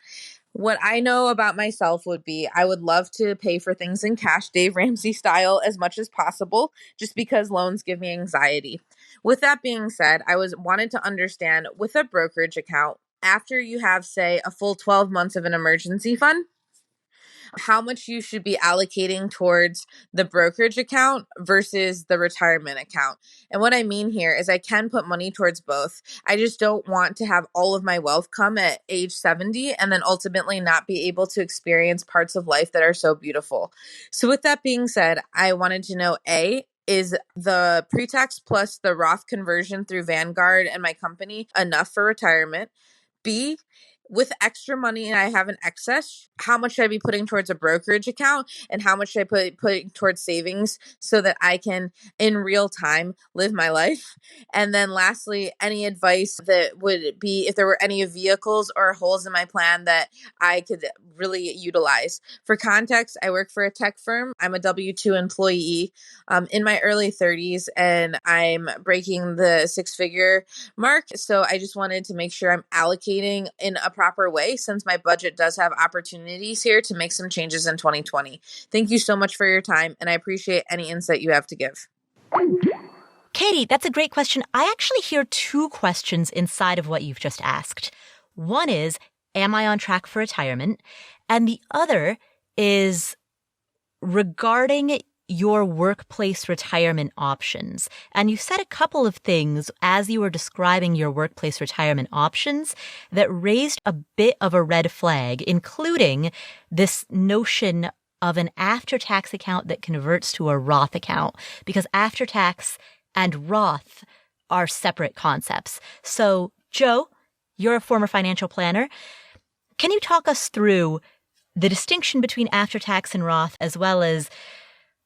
What I know about myself would be I would love to pay for things in cash, Dave Ramsey style, as much as possible, just because loans give me anxiety. With that being said, I wanted to understand with a brokerage account, after you have, say, a full 12 months of an emergency fund, how much you should be allocating towards the brokerage account versus the retirement account. And what I mean here is I can put money towards both. I just don't want to have all of my wealth come at age 70 and then ultimately not be able to experience parts of life that are so beautiful. So with that being said, I wanted to know, A, is the pre-tax plus the Roth conversion through Vanguard and my company enough for retirement? B, with extra money and I have an excess, how much should I be putting towards a brokerage account and how much should I put towards savings so that I can in real time live my life? And then lastly, any advice that would be if there were any vehicles or holes in my plan that I could really utilize. For context, I work for a tech firm. I'm a W-2 employee in my early 30s and I'm breaking the 6-figure mark. So I just wanted to make sure I'm allocating in a proper way since my budget does have opportunities here to make some changes in 2020. Thank you so much for your time, and I appreciate any insight you have to give. Kati, that's a great question. I actually hear two questions inside of what you've just asked. One is, am I on track for retirement? And the other is regarding your workplace retirement options. And you said a couple of things as you were describing your workplace retirement options that raised a bit of a red flag, including this notion of an after-tax account that converts to a Roth account, because after-tax and Roth are separate concepts. So, Joe, you're a former financial planner. Can you talk us through the distinction between after-tax and Roth, as well as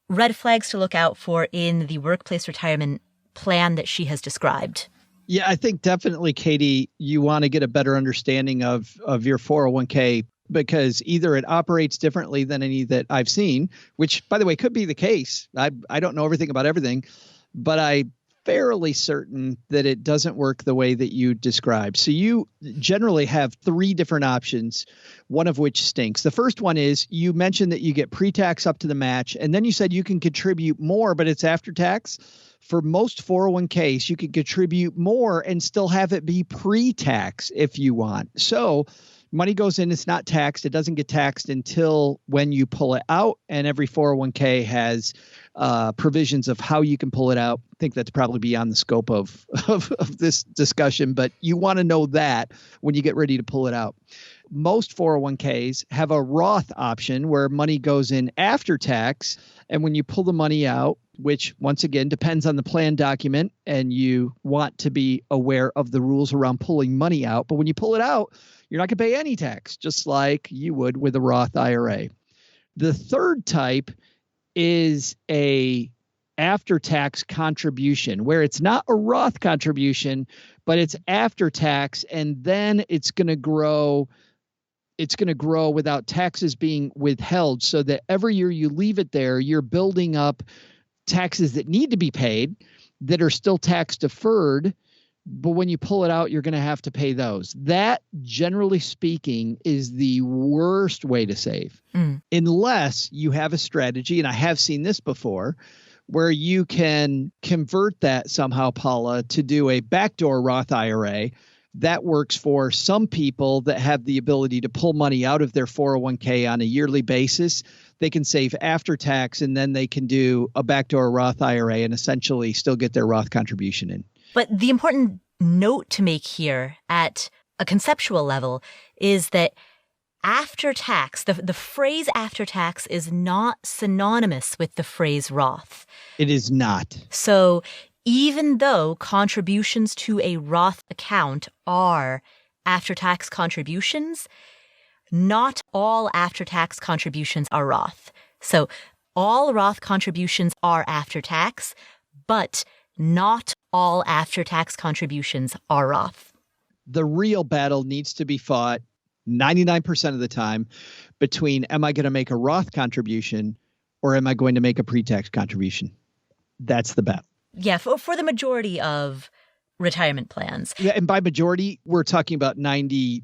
red flags to look out for in the workplace retirement plan that she has described? Yeah, I think definitely, Kati, you want to get a better understanding of your 401k, because either it operates differently than any that I've seen, which, by the way, could be the case. I don't know everything about everything, but I'm fairly certain that it doesn't work the way that you described. So you generally have three different options, one of which stinks. The first one is you mentioned that you get pre-tax up to the match, and then you said you can contribute more, but it's after tax. For most 401ks, you can contribute more and still have it be pre-tax if you want. So money goes in, it's not taxed. It doesn't get taxed until when you pull it out. And every 401k has provisions of how you can pull it out. I think that's probably beyond the scope of this discussion, but you want to know that when you get ready to pull it out. Most 401ks have a Roth option where money goes in after tax. And when you pull the money out, which once again depends on the plan document, and you want to be aware of the rules around pulling money out. But when you pull it out, you're not going to pay any tax, just like you would with a Roth IRA. The third type is a after-tax contribution, where it's not a Roth contribution, but it's after tax, and then it's going to grow. It's going to grow without taxes being withheld, so that every year you leave it there, you're building up taxes that need to be paid that are still tax deferred. But when you pull it out, you're going to have to pay those. That, generally speaking, is the worst way to save, unless you have a strategy, and I have seen this before, where you can convert that somehow, Paula, to do a backdoor Roth IRA. That works for some people that have the ability to pull money out of their 401k on a yearly basis. They can save after tax, and then they can do a backdoor Roth IRA and essentially still get their Roth contribution in. But the important note to make here at a conceptual level is that after tax, the phrase after tax is not synonymous with the phrase Roth. It is not. So even though contributions to a Roth account are after-tax contributions, not all after-tax contributions are Roth. So all Roth contributions are after-tax, but not all after-tax contributions are Roth. The real battle needs to be fought 99% of the time between, am I going to make a Roth contribution or am I going to make a pre-tax contribution? That's the battle. Yeah, for the majority of retirement plans. Yeah, and by majority, we're talking about 98%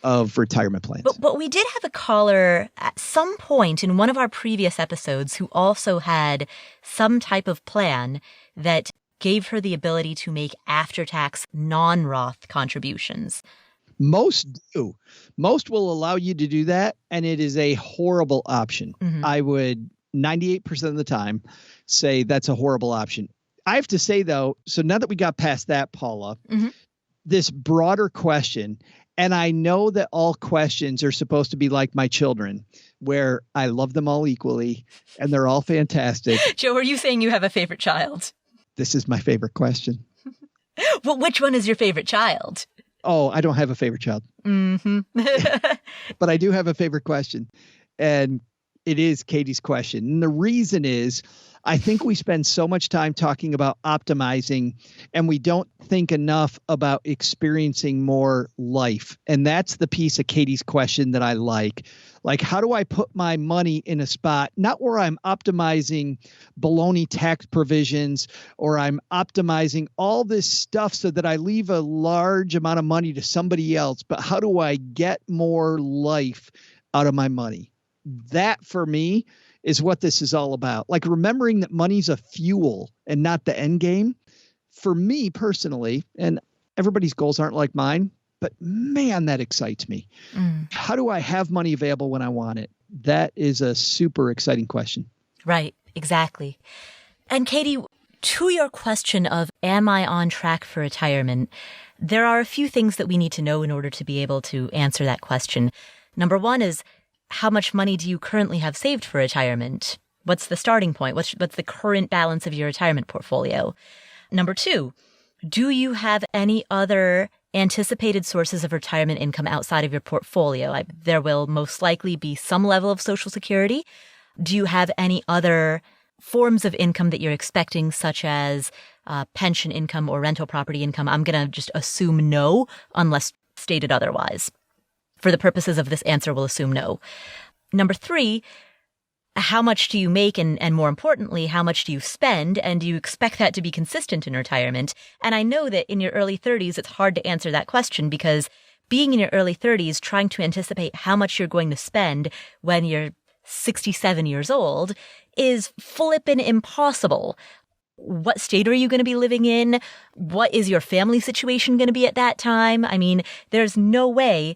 of retirement plans. But we did have a caller at some point in one of our previous episodes who also had some type of plan that gave her the ability to make after-tax non-Roth contributions. Most do. Most will allow you to do that, and it is a horrible option. Mm-hmm. I would 98% of the time say that's a horrible option. I have to say, though, so now that we got past that, Paula, this broader question, and I know that all questions are supposed to be like my children, where I love them all equally, and they're all fantastic. Joe, are you saying you have a favorite child? This is my favorite question. Well, which one is your favorite child? Oh, I don't have a favorite child. Mm-hmm. But I do have a favorite question. And it is Kati's question. And the reason is, I think we spend so much time talking about optimizing, and we don't think enough about experiencing more life. And that's the piece of Kati's question that I like. Like, how do I put my money in a spot, not where I'm optimizing baloney tax provisions, or I'm optimizing all this stuff so that I leave a large amount of money to somebody else, but how do I get more life out of my money? That, for me, is what this is all about. Like, remembering that money's a fuel and not the end game. For me personally, and everybody's goals aren't like mine, but man, that excites me. How do I have money available when I want it? That is a super exciting question. Right, exactly. And Kati, to your question of, am I on track for retirement? There are a few things that we need to know in order to be able to answer that question. Number one is, how much money do you currently have saved for retirement? What's the starting point? What's the current balance of your retirement portfolio? Number two, do you have any other anticipated sources of retirement income outside of your portfolio? There will most likely be some level of Social Security. Do you have any other forms of income that you're expecting, such as pension income or rental property income? I'm going to just assume no, unless stated otherwise. For the purposes of this answer, we'll assume no. Number three, how much do you make? And more importantly, how much do you spend? And do you expect that to be consistent in retirement? And I know that in your early 30s, it's hard to answer that question, because being in your early 30s, trying to anticipate how much you're going to spend when you're 67 years old is flippin' impossible. What state are you going to be living in? What is your family situation going to be at that time? I mean, there's no way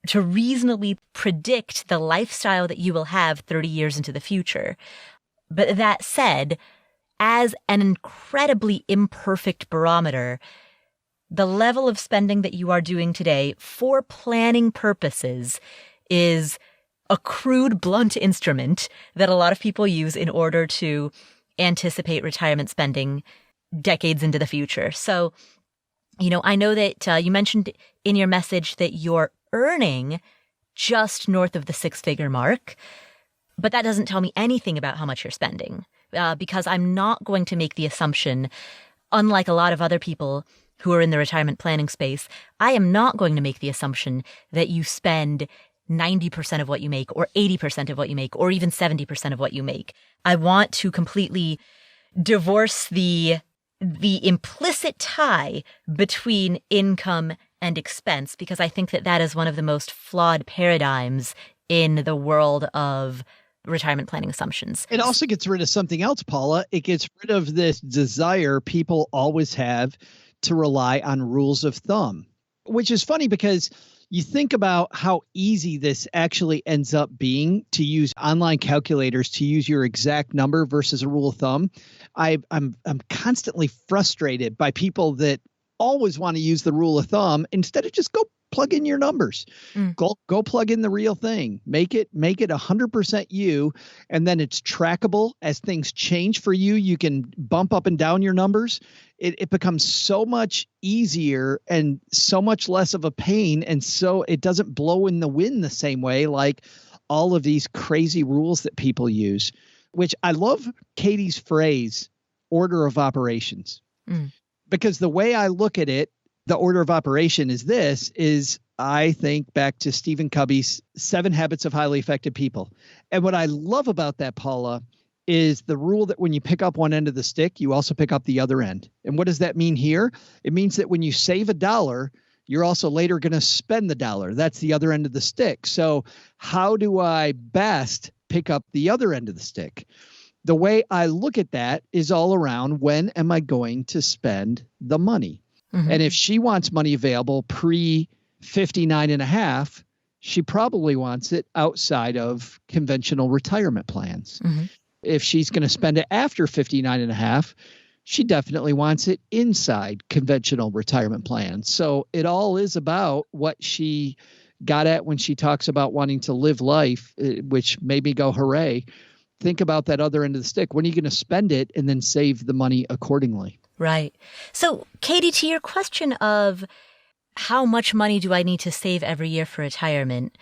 to reasonably predict the lifestyle that you will have 30 years into the future. But that said, as an incredibly imperfect barometer, the level of spending that you are doing today for planning purposes is a crude, blunt instrument that a lot of people use in order to anticipate retirement spending decades into the future. So, I know that you mentioned in your message that you're earning just north of the six-figure mark, but that doesn't tell me anything about how much you're spending, because I'm not going to make the assumption, unlike a lot of other people who are in the retirement planning space, I am not going to make the assumption that you spend 90% of what you make, or 80% of what you make, or even 70% of what you make. I want to completely divorce the implicit tie between income and expense, because I think that is one of the most flawed paradigms in the world of retirement planning assumptions. It also gets rid of something else, Paula. It gets rid of this desire people always have to rely on rules of thumb, which is funny because you think about how easy this actually ends up being to use online calculators to use your exact number versus a rule of thumb. I'm constantly frustrated by people that always want to use the rule of thumb instead of just go plug in your numbers. Go plug in the real thing. Make it 100% you, and then it's trackable. As things change for you, you can bump up and down your numbers. It becomes so much easier and so much less of a pain, and so it doesn't blow in the wind the same way like all of these crazy rules that people use, which I love Kati's phrase, order of operations. Because the way I look at it, the order of operation is I think back to Stephen Covey's 7 Habits of Highly Effective People. And what I love about that, Paula, is the rule that when you pick up one end of the stick, you also pick up the other end. And what does that mean here? It means that when you save $1, you're also later going to spend the $1. That's the other end of the stick. So how do I best pick up the other end of the stick? The way I look at that is all around, when am I going to spend the money? And if she wants money available pre-59.5, she probably wants it outside of conventional retirement plans. If she's going to spend it after 59.5, she definitely wants it inside conventional retirement plans. So it all is about what she got at when she talks about wanting to live life, which made me go, hooray. Think about that other end of the stick. When are you going to spend it, and then save the money accordingly? Right. So, Kati, to your question of how much money do I need to save every year for retirement,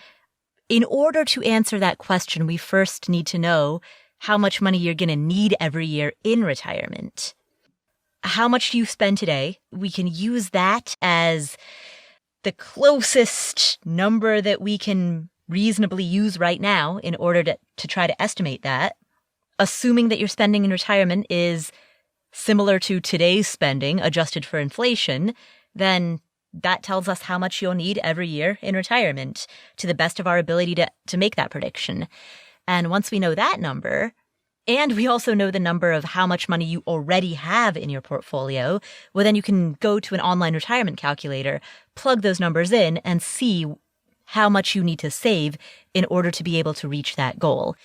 in order to answer that question, we first need to know how much money you're going to need every year in retirement. How much do you spend today? We can use that as the closest number that we can reasonably use right now in order to try to estimate that. Assuming that your spending in retirement is similar to today's spending adjusted for inflation, then that tells us how much you'll need every year in retirement to the best of our ability to make that prediction. And once we know that number, And we also know the number of how much money you already have in your portfolio. Well, then you can go to an online retirement calculator, plug those numbers in, and see how much you need to save in order to be able to reach that goal.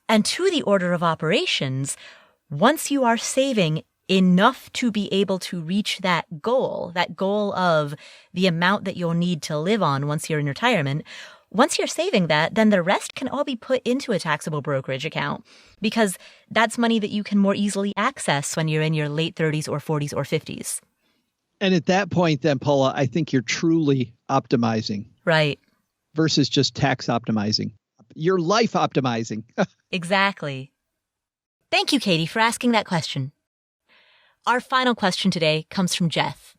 And to the order of operations, once you are saving enough to be able to reach that goal of the amount that you'll need to live on once you're in retirement, once you're saving that, then the rest can all be put into a taxable brokerage account because that's money that you can more easily access when you're in your late 30s or 40s or 50s. And at that point, then, Paula, I think you're truly optimizing. Right. Versus just tax optimizing. You're life optimizing. Exactly. Thank you, Katie, for asking that question. Our final question today comes from Jeff.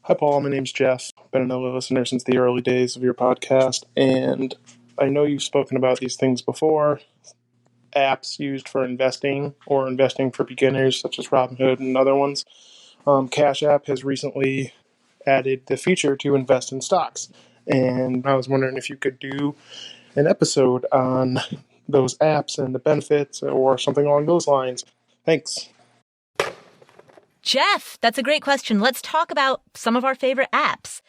Hi, Paul. My name's Jeff. Been a listener since the early days of your podcast, and I know you've spoken about these things before. Apps used for investing or investing for beginners, such as Robinhood and other ones. Cash App has recently added the feature to invest in stocks, and I was wondering if you could do an episode on those apps and the benefits or something along those lines. Thanks. Jeff, that's a great question. Let's talk about some of our favorite apps.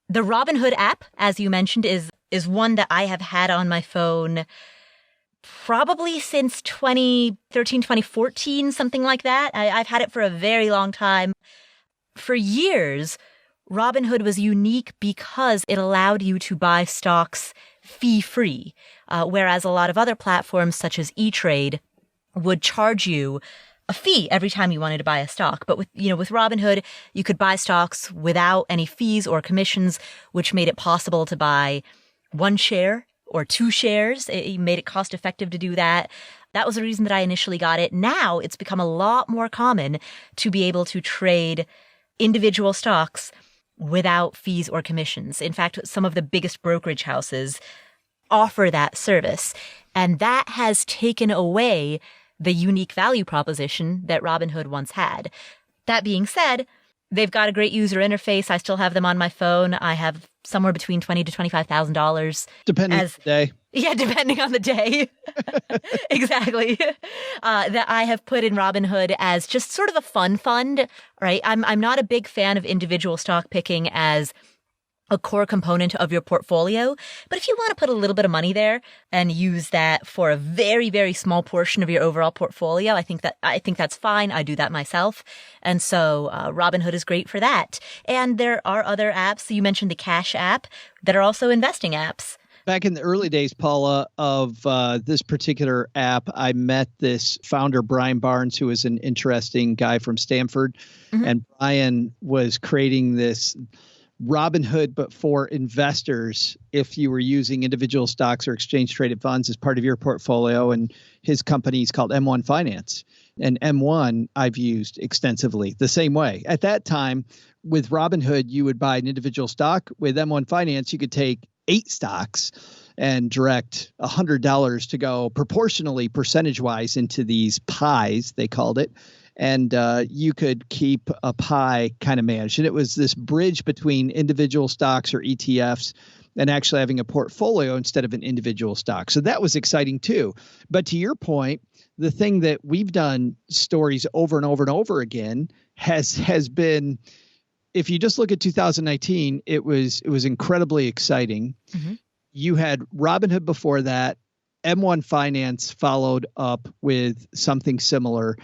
The Robinhood app, as you mentioned, is one that I have had on my phone probably since 2013, 2014, something like that. I've had it for a very long time. For years, Robinhood was unique because it allowed you to buy stocks fee-free, whereas a lot of other platforms such as E-Trade would charge you a fee every time you wanted to buy a stock. But with Robinhood, you could buy stocks without any fees or commissions, which made it possible to buy one share or two shares. It made it cost effective to do that. That was the reason that I initially got it. Now it's become a lot more common to be able to trade individual stocks without fees or commissions. In fact, some of the biggest brokerage houses offer that service. And that has taken away the unique value proposition that Robinhood once had. That being said, they've got a great user interface. I still have them on my phone. I have somewhere between $20,000 to $25,000. Depending on the day. Yeah, depending on the day. Exactly. That I have put in Robinhood as just sort of a fun fund, right? I'm not a big fan of individual stock picking as a core component of your portfolio. But if you want to put a little bit of money there and use that for a very, very small portion of your overall portfolio, I think that's fine. I do that myself. And so Robinhood is great for that. And there are other apps. You mentioned the Cash app that are also investing apps. Back in the early days, Paula, of this particular app, I met this founder, Brian Barnes, who is an interesting guy from Stanford. Mm-hmm. And Brian was creating this Robinhood, but for investors, if you were using individual stocks or exchange traded funds as part of your portfolio. And his company is called M1 Finance. And M1 I've used extensively the same way. At that time, with Robinhood, you would buy an individual stock. With M1 Finance, you could take 8 stocks and direct $100 to go proportionally, percentage-wise, into these pies, they called it. And you could keep a pie kind of managed. And it was this bridge between individual stocks or ETFs and actually having a portfolio instead of an individual stock. So that was exciting too. But to your point, the thing that we've done stories over and over and over again has been, if you just look at 2019, it was incredibly exciting. Mm-hmm. You had Robinhood before that. M1 Finance followed up with something similar.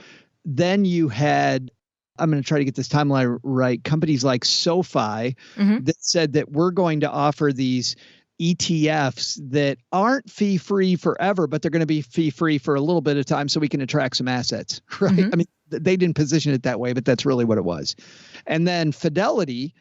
Then you had, I'm going to try to get this timeline right, companies like SoFi mm-hmm. that said that we're going to offer these ETFs that aren't fee-free forever, but they're going to be fee-free for a little bit of time so we can attract some assets, right? Mm-hmm. I mean, they didn't position it that way, but that's really what it was. And then Fidelity,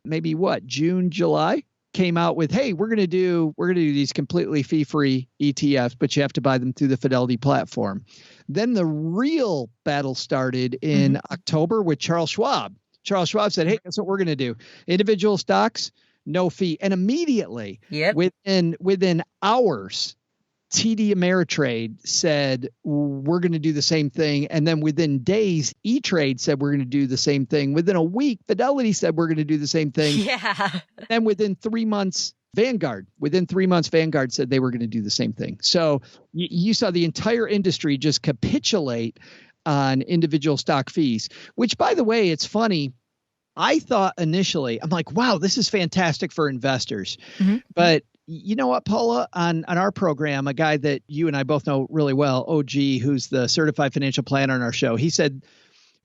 maybe June, July, came out with, hey, we're going to do these completely fee-free ETFs, but you have to buy them through the Fidelity platform. Then the real battle started in mm-hmm. October with Charles Schwab. Charles Schwab said, hey, that's what we're going to do. Individual stocks, no fee. And immediately, within hours, TD Ameritrade said, we're going to do the same thing. And then within days, E-Trade said, we're going to do the same thing. Within a week, Fidelity said, we're going to do the same thing. Yeah. And within 3 months, Vanguard, within 3 months, Vanguard said they were going to do the same thing. So you saw the entire industry just capitulate on individual stock fees, which, by the way, it's funny. I thought initially, I'm like, wow, this is fantastic for investors. Mm-hmm. But you know what, Paula, on our program, a guy that you and I both know really well, OG, who's the certified financial planner on our show, he said,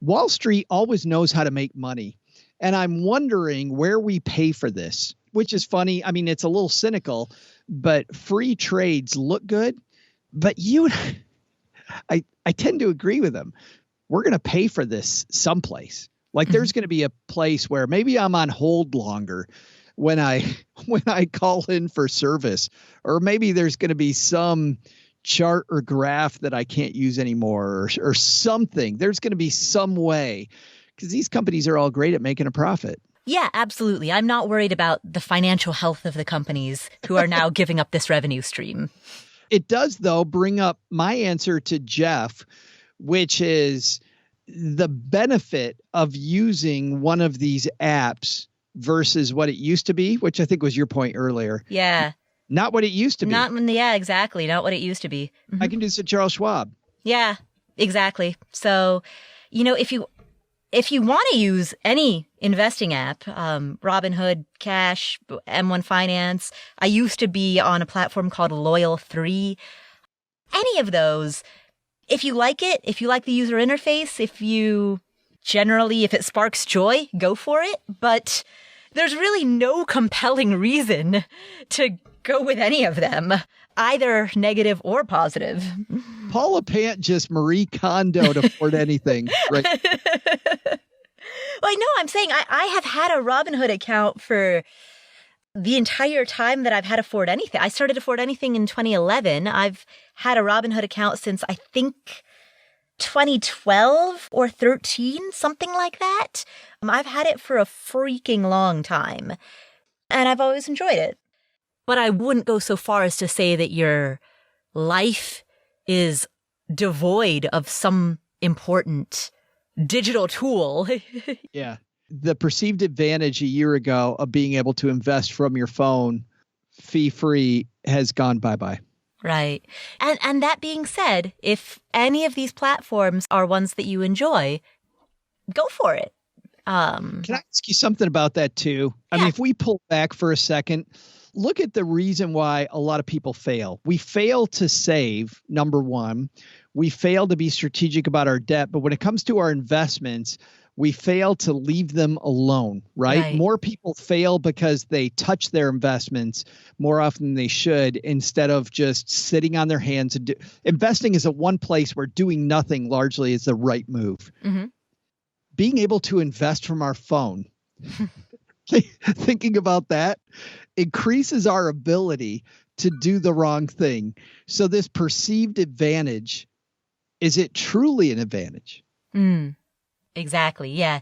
Wall Street always knows how to make money. And I'm wondering where we pay for this, which is funny. I mean, it's a little cynical, but free trades look good. But I tend to agree with him. We're going to pay for this someplace. Like there's going to be a place where maybe I'm on hold longer when I call in for service, or maybe there's going to be some chart or graph that I can't use anymore, or something. There's going to be some way, because these companies are all great at making a profit. Yeah, absolutely. I'm not worried about the financial health of the companies who are now giving up this revenue stream. It does, though, bring up my answer to Jeff, which is the benefit of using one of these apps versus what it used to be, which I think was your point earlier. Yeah. Not what it used to be. Yeah, exactly. Not what it used to be. Mm-hmm. I can do this at Charles Schwab. Yeah, exactly. So, if you want to use any investing app, Robinhood, Cash, M1 Finance, I used to be on a platform called Loyal3. Any of those, if you like it, if you like the user interface, if it sparks joy, go for it. But there's really no compelling reason to go with any of them, either negative or positive. Paula Pant just Marie Kondo to afford anything, right? Well, no, I'm saying I have had a Robinhood account for the entire time that I've had Afford Anything. I started Afford Anything in 2011. I've had a Robinhood account since I think 2012 or 13, something like that. I've had it for a freaking long time, and I've always enjoyed it. But I wouldn't go so far as to say that your life is devoid of some important digital tool. Yeah. The perceived advantage a year ago of being able to invest from your phone fee-free has gone bye-bye. Right. And that being said, if any of these platforms are ones that you enjoy, go for it. Can I ask you something about that too? I mean, if we pull back for a second, look at the reason why a lot of people fail. We fail to save, number one. We fail to be strategic about our debt. But when it comes to our investments, we fail to leave them alone, right? More people fail because they touch their investments more often than they should, instead of just sitting on their hands. Investing is a one place where doing nothing largely is the right move. Mm-hmm. Being able to invest from our phone, thinking about that, increases our ability to do the wrong thing. So this perceived advantage, is it truly an advantage? Exactly. Yeah.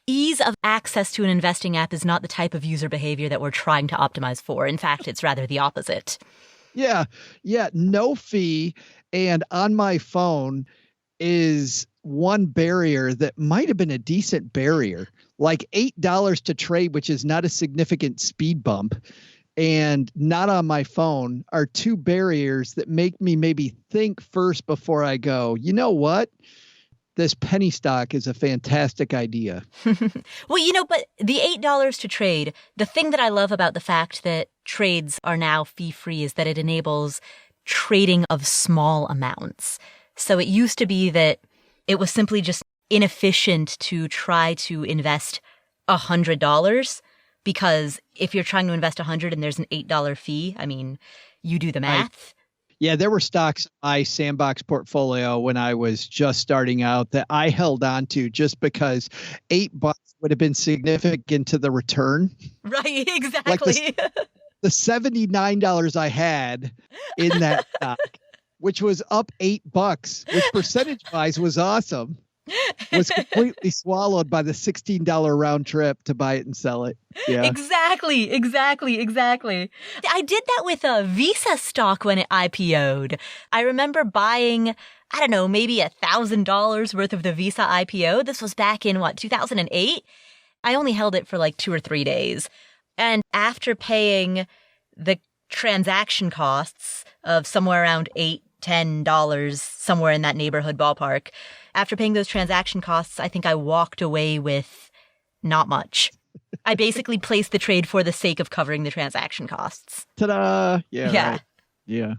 Ease of access to an investing app is not the type of user behavior that we're trying to optimize for. In fact, it's rather the opposite. Yeah. No fee. And on my phone is one barrier that might have been a decent barrier, like $8 to trade, which is not a significant speed bump, and not on my phone, are two barriers that make me maybe think first before I go, you know what? This penny stock is a fantastic idea. Well, but the $8 to trade, the thing that I love about the fact that trades are now fee-free is that it enables trading of small amounts. So it used to be that it was simply just inefficient to try to invest $100, because if you're trying to invest $100 and there's an $8 fee, I mean, you do the math. Yeah, there were stocks in my sandbox portfolio when I was just starting out that I held on to just because $8 would have been significant to the return. Right, exactly. Like the $79 I had in that stock, which was up $8, which percentage-wise was awesome, was completely swallowed by the $16 round trip to buy it and sell it. Yeah. Exactly. I did that with a Visa stock when it IPO'd. I remember buying, I don't know, maybe $1,000 worth of the Visa IPO. This was back in 2008? I only held it for like 2 or 3 days. And after paying the transaction costs of somewhere around $8-10, somewhere in that neighborhood ballpark. After paying those transaction costs, I think I walked away with not much. I basically placed the trade for the sake of covering the transaction costs. Ta-da! Yeah. Right. Yeah.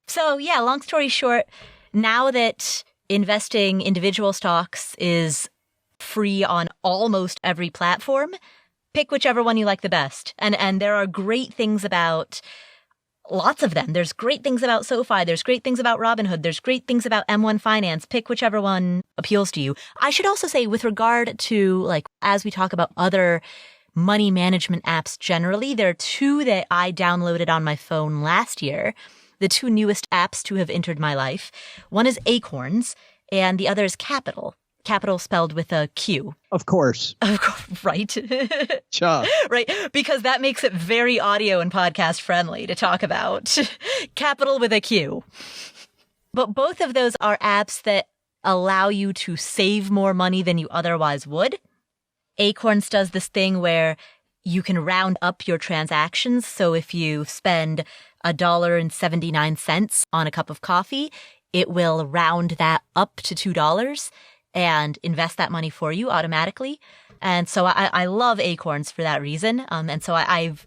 So yeah, long story short, now that investing individual stocks is free on almost every platform, pick whichever one you like the best. And there are great things about lots of them. There's great things about SoFi. There's great things about Robinhood. There's great things about M1 Finance. Pick whichever one appeals to you. I should also say, with regard to, like, as we talk about other money management apps generally, there are two that I downloaded on my phone last year, the two newest apps to have entered my life. One is Acorns, and the other is Capital. Capital spelled with a Q. Of course. Right. Sure. Right. Because that makes it very audio and podcast friendly to talk about. Capital with a Q. But both of those are apps that allow you to save more money than you otherwise would. Acorns does this thing where you can round up your transactions. So if you spend $1.79 on a cup of coffee, it will round that up to $2 and invest that money for you automatically. And so I love Acorns for that reason. And so I've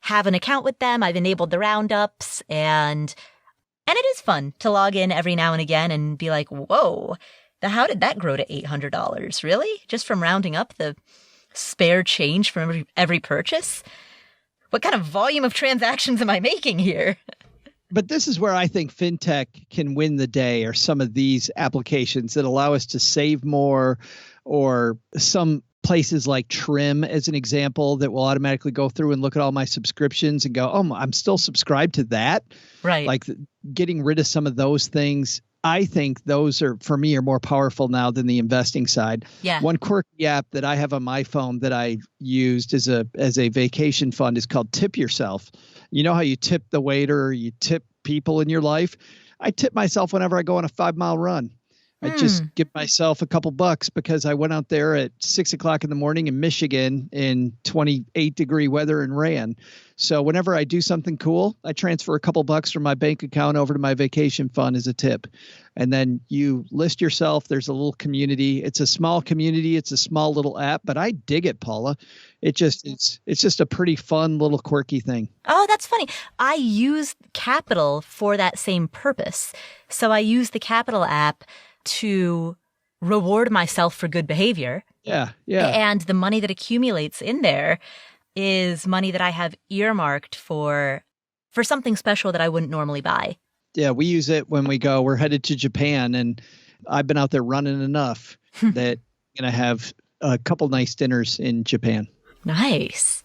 have an account with them. I've enabled the roundups, and it is fun to log in every now and again and be like, whoa, how did that grow to $800? Really? Just from rounding up the spare change from every purchase? What kind of volume of transactions am I making here? But this is where I think fintech can win the day, or some of these applications that allow us to save more, or some places like Trim, as an example, that will automatically go through and look at all my subscriptions and go, oh, I'm still subscribed to that. Right. Like getting rid of some of those things. I think those are, for me, are more powerful now than the investing side. Yeah. One quirky app that I have on my phone that I used as a vacation fund is called Tip Yourself. You know how you tip the waiter, or you tip people in your life? I tip myself whenever I go on a 5-mile run. I just give myself a couple bucks because I went out there at 6 o'clock in the morning in Michigan in 28-degree weather and ran. So whenever I do something cool, I transfer a couple bucks from my bank account over to my vacation fund as a tip. And then you list yourself. There's a little community. It's a small community. It's a small little app, but I dig it, Paula. It's just a pretty fun little quirky thing. Oh, that's funny. I use Capital for that same purpose. So I use the Capital app to reward myself for good behavior. Yeah. And the money that accumulates in there is money that I have earmarked for something special that I wouldn't normally buy. Yeah, we use it when we're headed to Japan, and I've been out there running enough that I'm going to have a couple nice dinners in Japan. Nice.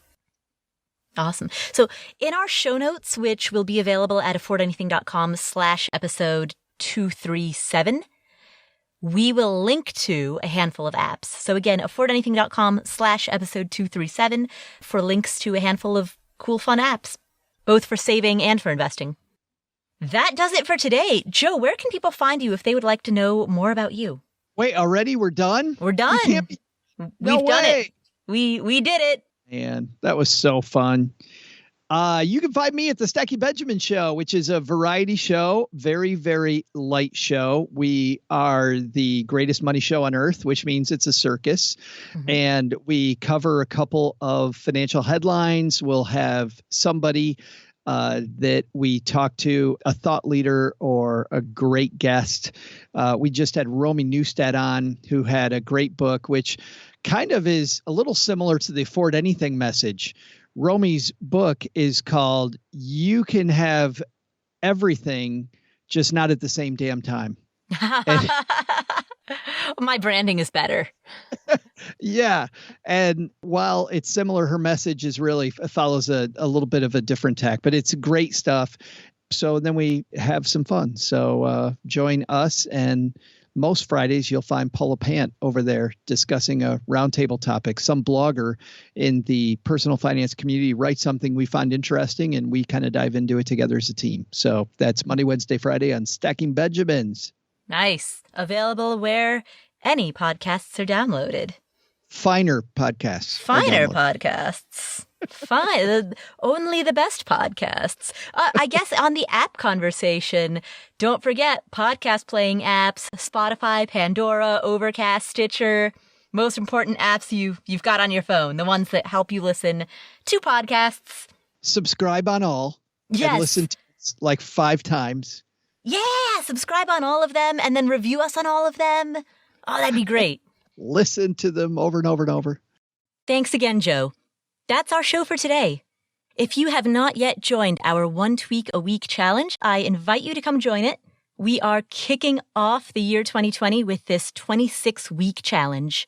Awesome. So in our show notes, which will be available at affordanything.com/episode 237, we will link to a handful of apps. So again, affordanything.com/episode 237 for links to a handful of cool, fun apps, both for saving and for investing. That does it for today. Joe, where can people find you if they would like to know more about you? Wait, already? We're done? We're done. We've done it. We did it. Man, that was so fun. You can find me at the Stacky Benjamin Show, which is a variety show, very, very light show. We are the greatest money show on earth, which means it's a circus. Mm-hmm. And we cover a couple of financial headlines. We'll have somebody that we talk to, a thought leader or a great guest. We just had Romy Neustadt on, who had a great book, which kind of is a little similar to the Afford Anything message. Romy's book is called You Can Have Everything, Just Not at the Same Damn Time. My branding is better. Yeah. And while it's similar, her message is really follows a little bit of a different tack, but it's great stuff. So then we have some fun. So join us, and most Fridays you'll find Paula Pant over there discussing a roundtable topic. Some blogger in the personal finance community writes something we find interesting, and we kind of dive into it together as a team. So that's Monday, Wednesday, Friday on Stacking Benjamins. Nice. Available where any podcasts are downloaded. Finer podcasts. Finer podcasts. Fine. Only the best podcasts. I guess on the app conversation, don't forget podcast playing apps, Spotify, Pandora, Overcast, Stitcher. Most important apps you've got on your phone, the ones that help you listen to podcasts. Subscribe on all. Yes. And listen to it like 5 times. Yeah, subscribe on all of them and then review us on all of them. Oh, that'd be great. Listen to them over and over and over. Thanks again, Joe. That's our show for today. If you have not yet joined our 1 Tweak a Week challenge, I invite you to come join it. We are kicking off the year 2020 with this 26-week challenge,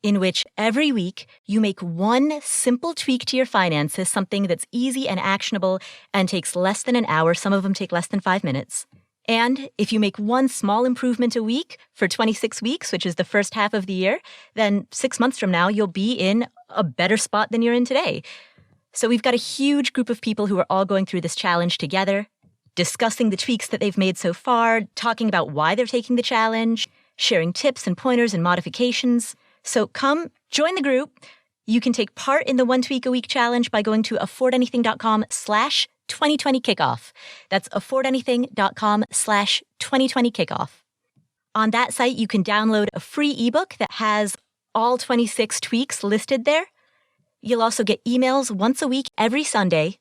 in which every week you make one simple tweak to your finances, something that's easy and actionable and takes less than an hour. Some of them take less than 5 minutes. And if you make one small improvement a week for 26 weeks, which is the first half of the year, then 6 months from now, you'll be in a better spot than you're in today. So we've got a huge group of people who are all going through this challenge together, discussing the tweaks that they've made so far, talking about why they're taking the challenge, sharing tips and pointers and modifications. So come join the group. You can take part in the 1 Tweak a Week challenge by going to affordanything.com/2020kickoff. That's affordanything.com/2020kickoff. On that site, you can download a free ebook that has all 26 tweaks listed there. You'll also get emails once a week every Sunday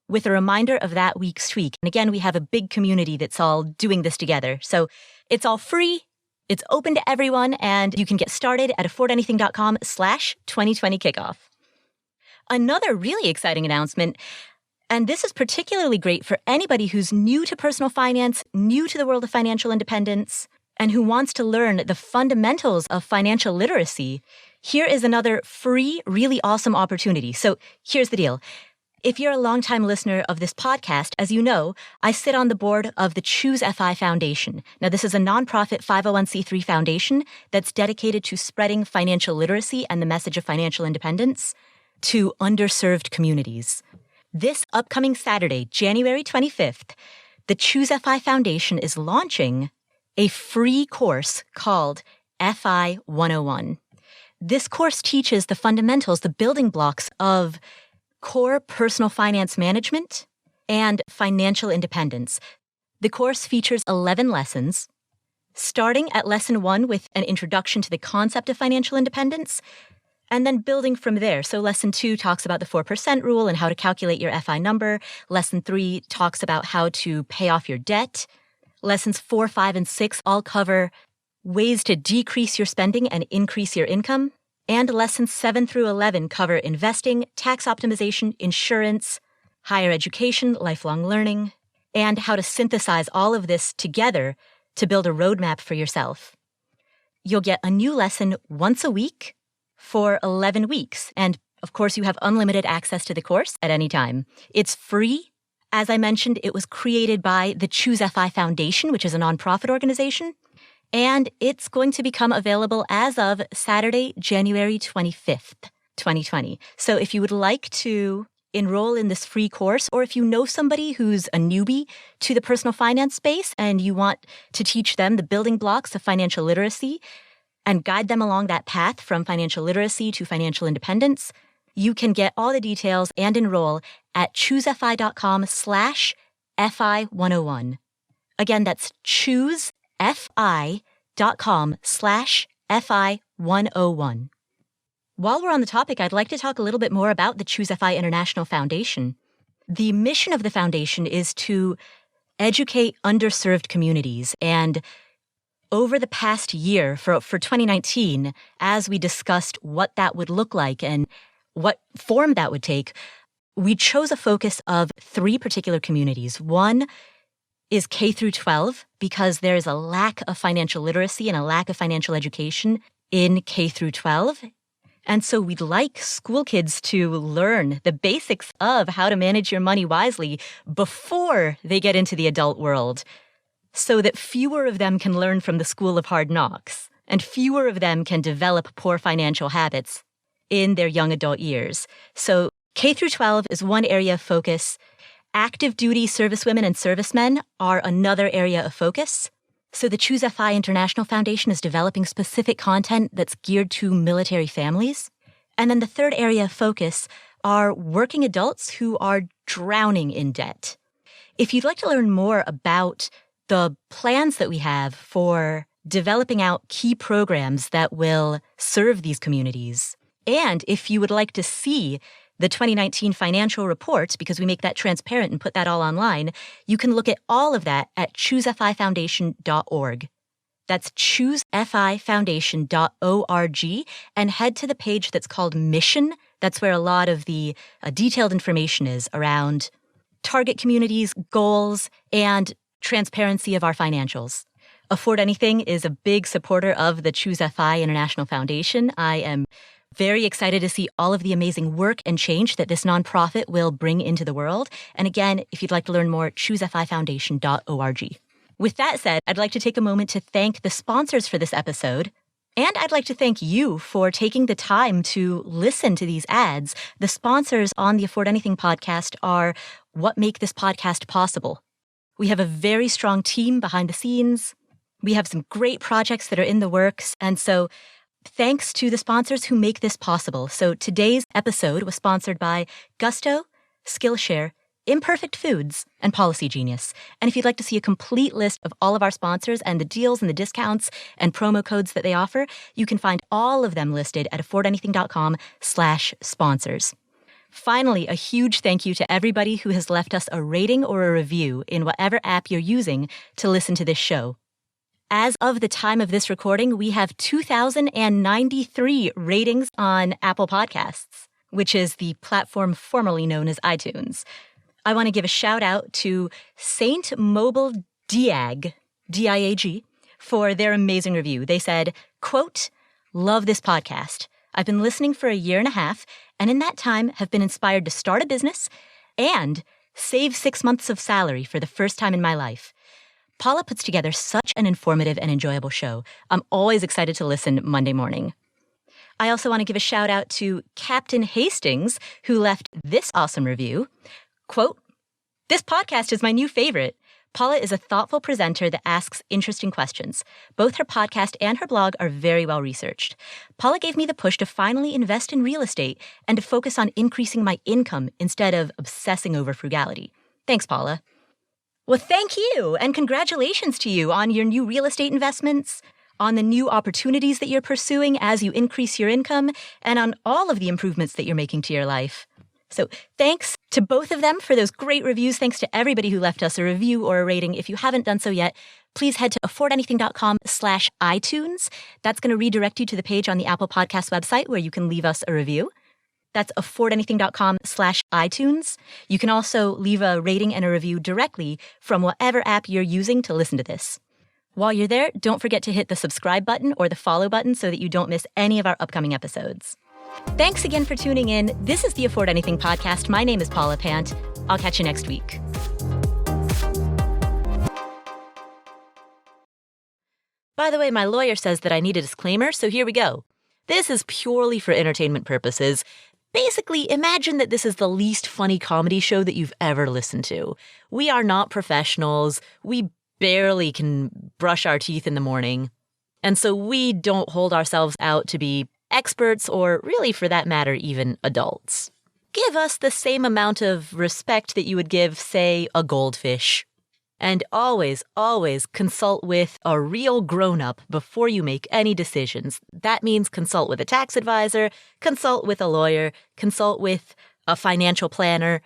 with a reminder of that week's tweak. And again, we have a big community that's all doing this together. So it's all free. It's open to everyone, and you can get started at affordanything.com/2020kickoff. Another really exciting announcement, and this is particularly great for anybody who's new to personal finance, new to the world of financial independence, and who wants to learn the fundamentals of financial literacy. Here is another free, really awesome opportunity. So here's the deal. If you're a longtime listener of this podcast, as you know, I sit on the board of the Choose FI Foundation. Now, this is a nonprofit 501c3 foundation that's dedicated to spreading financial literacy and the message of financial independence to underserved communities. This upcoming Saturday, January 25th, the Choose FI Foundation is launching a free course called FI 101. This course teaches the fundamentals, the building blocks of core personal finance management and financial independence. The course features 11 lessons, starting at lesson 1 with an introduction to the concept of financial independence, and then building from there. So lesson 2 talks about the 4% rule and how to calculate your FI number. Lesson 3 talks about how to pay off your debt. Lessons 4, 5, and 6 all cover ways to decrease your spending and increase your income. And lessons 7 through 11 cover investing, tax optimization, insurance, higher education, lifelong learning, and how to synthesize all of this together to build a roadmap for yourself. You'll get a new lesson once a week for 11 weeks. And of course, you have unlimited access to the course at any time. It's free. As I mentioned, it was created by the Choose FI Foundation, which is a nonprofit organization. And it's going to become available as of Saturday, January 25th, 2020. So if you would like to enroll in this free course, or if you know somebody who's a newbie to the personal finance space and you want to teach them the building blocks of financial literacy and guide them along that path from financial literacy to financial independence, you can get all the details and enroll at choosefi.com/FI101. Again, that's choosefi.com/FI101. While we're on the topic, I'd like to talk a little bit more about the Choose FI International Foundation. The mission of the foundation is to educate underserved communities. And over the past year, for 2019, as we discussed what that would look like and what form that would take, we chose a focus of 3 particular communities. One is K through 12, because there is a lack of financial literacy and a lack of financial education in K through 12. And so we'd like school kids to learn the basics of how to manage your money wisely before they get into the adult world, so that fewer of them can learn from the school of hard knocks, and fewer of them can develop poor financial habits in their young adult years. So K through 12 is one area of focus. Active duty servicewomen and servicemen are another area of focus. So the Choose FI International Foundation is developing specific content that's geared to military families. And then the third area of focus are working adults who are drowning in debt. If you'd like to learn more about the plans that we have for developing out key programs that will serve these communities, and if you would like to see the 2019 financial report, because we make that transparent and put that all online, you can look at all of that at choosefifoundation.org. That's choosefifoundation.org, and head to the page that's called Mission. That's where a lot of the detailed information is around target communities, goals, and transparency of our financials. Afford Anything is a big supporter of the Choose FI International Foundation. I am very excited to see all of the amazing work and change that this nonprofit will bring into the world. And again, if you'd like to learn more, choosefifoundation.org. With that said, I'd like to take a moment to thank the sponsors for this episode. And I'd like to thank you for taking the time to listen to these ads. The sponsors on the Afford Anything podcast are what make this podcast possible. We have a very strong team behind the scenes. We have some great projects that are in the works. And so thanks to the sponsors who make this possible. So today's episode was sponsored by Gusto, Skillshare, Imperfect Foods, and Policy Genius. And if you'd like to see a complete list of all of our sponsors and the deals and the discounts and promo codes that they offer, you can find all of them listed at affordanything.com/sponsors. Finally, a huge thank you to everybody who has left us a rating or a review in whatever app you're using to listen to this show. As of the time of this recording, we have 2,093 ratings on Apple Podcasts, which is the platform formerly known as iTunes. I want to give a shout out to Saint Mobile Diag, D-I-A-G, for their amazing review. They said, quote, "Love this podcast. I've been listening for a year and a half, and in that time have been inspired to start a business and save 6 months of salary for the first time in my life. Paula puts together such an informative and enjoyable show. I'm always excited to listen Monday morning." I also want to give a shout out to Captain Hastings, who left this awesome review. Quote, "This podcast is my new favorite. Paula is a thoughtful presenter that asks interesting questions. Both her podcast and her blog are very well researched. Paula gave me the push to finally invest in real estate and to focus on increasing my income instead of obsessing over frugality. Thanks, Paula." Well, thank you, and congratulations to you on your new real estate investments, on the new opportunities that you're pursuing as you increase your income, and on all of the improvements that you're making to your life. So thanks to both of them for those great reviews. Thanks to everybody who left us a review or a rating. If you haven't done so yet, please head to affordanything.com/iTunes. That's going to redirect you to the page on the Apple Podcast website where you can leave us a review. That's affordanything.com/iTunes. You can also leave a rating and a review directly from whatever app you're using to listen to this. While you're there, don't forget to hit the subscribe button or the follow button so that you don't miss any of our upcoming episodes. Thanks again for tuning in. This is the Afford Anything podcast. My name is Paula Pant. I'll catch you next week. By the way, my lawyer says that I need a disclaimer, so here we go. This is purely for entertainment purposes. Basically, imagine that this is the least funny comedy show that you've ever listened to. We are not professionals. We barely can brush our teeth in the morning. And so we don't hold ourselves out to be experts or really, for that matter, even adults. Give us the same amount of respect that you would give, say, a goldfish. And always, always consult with a real grown-up before you make any decisions. That means consult with a tax advisor, consult with a lawyer, consult with a financial planner,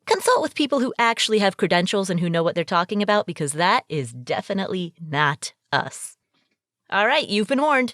consult with people who actually have credentials and who know what they're talking about, because that is definitely not us. All right, you've been warned.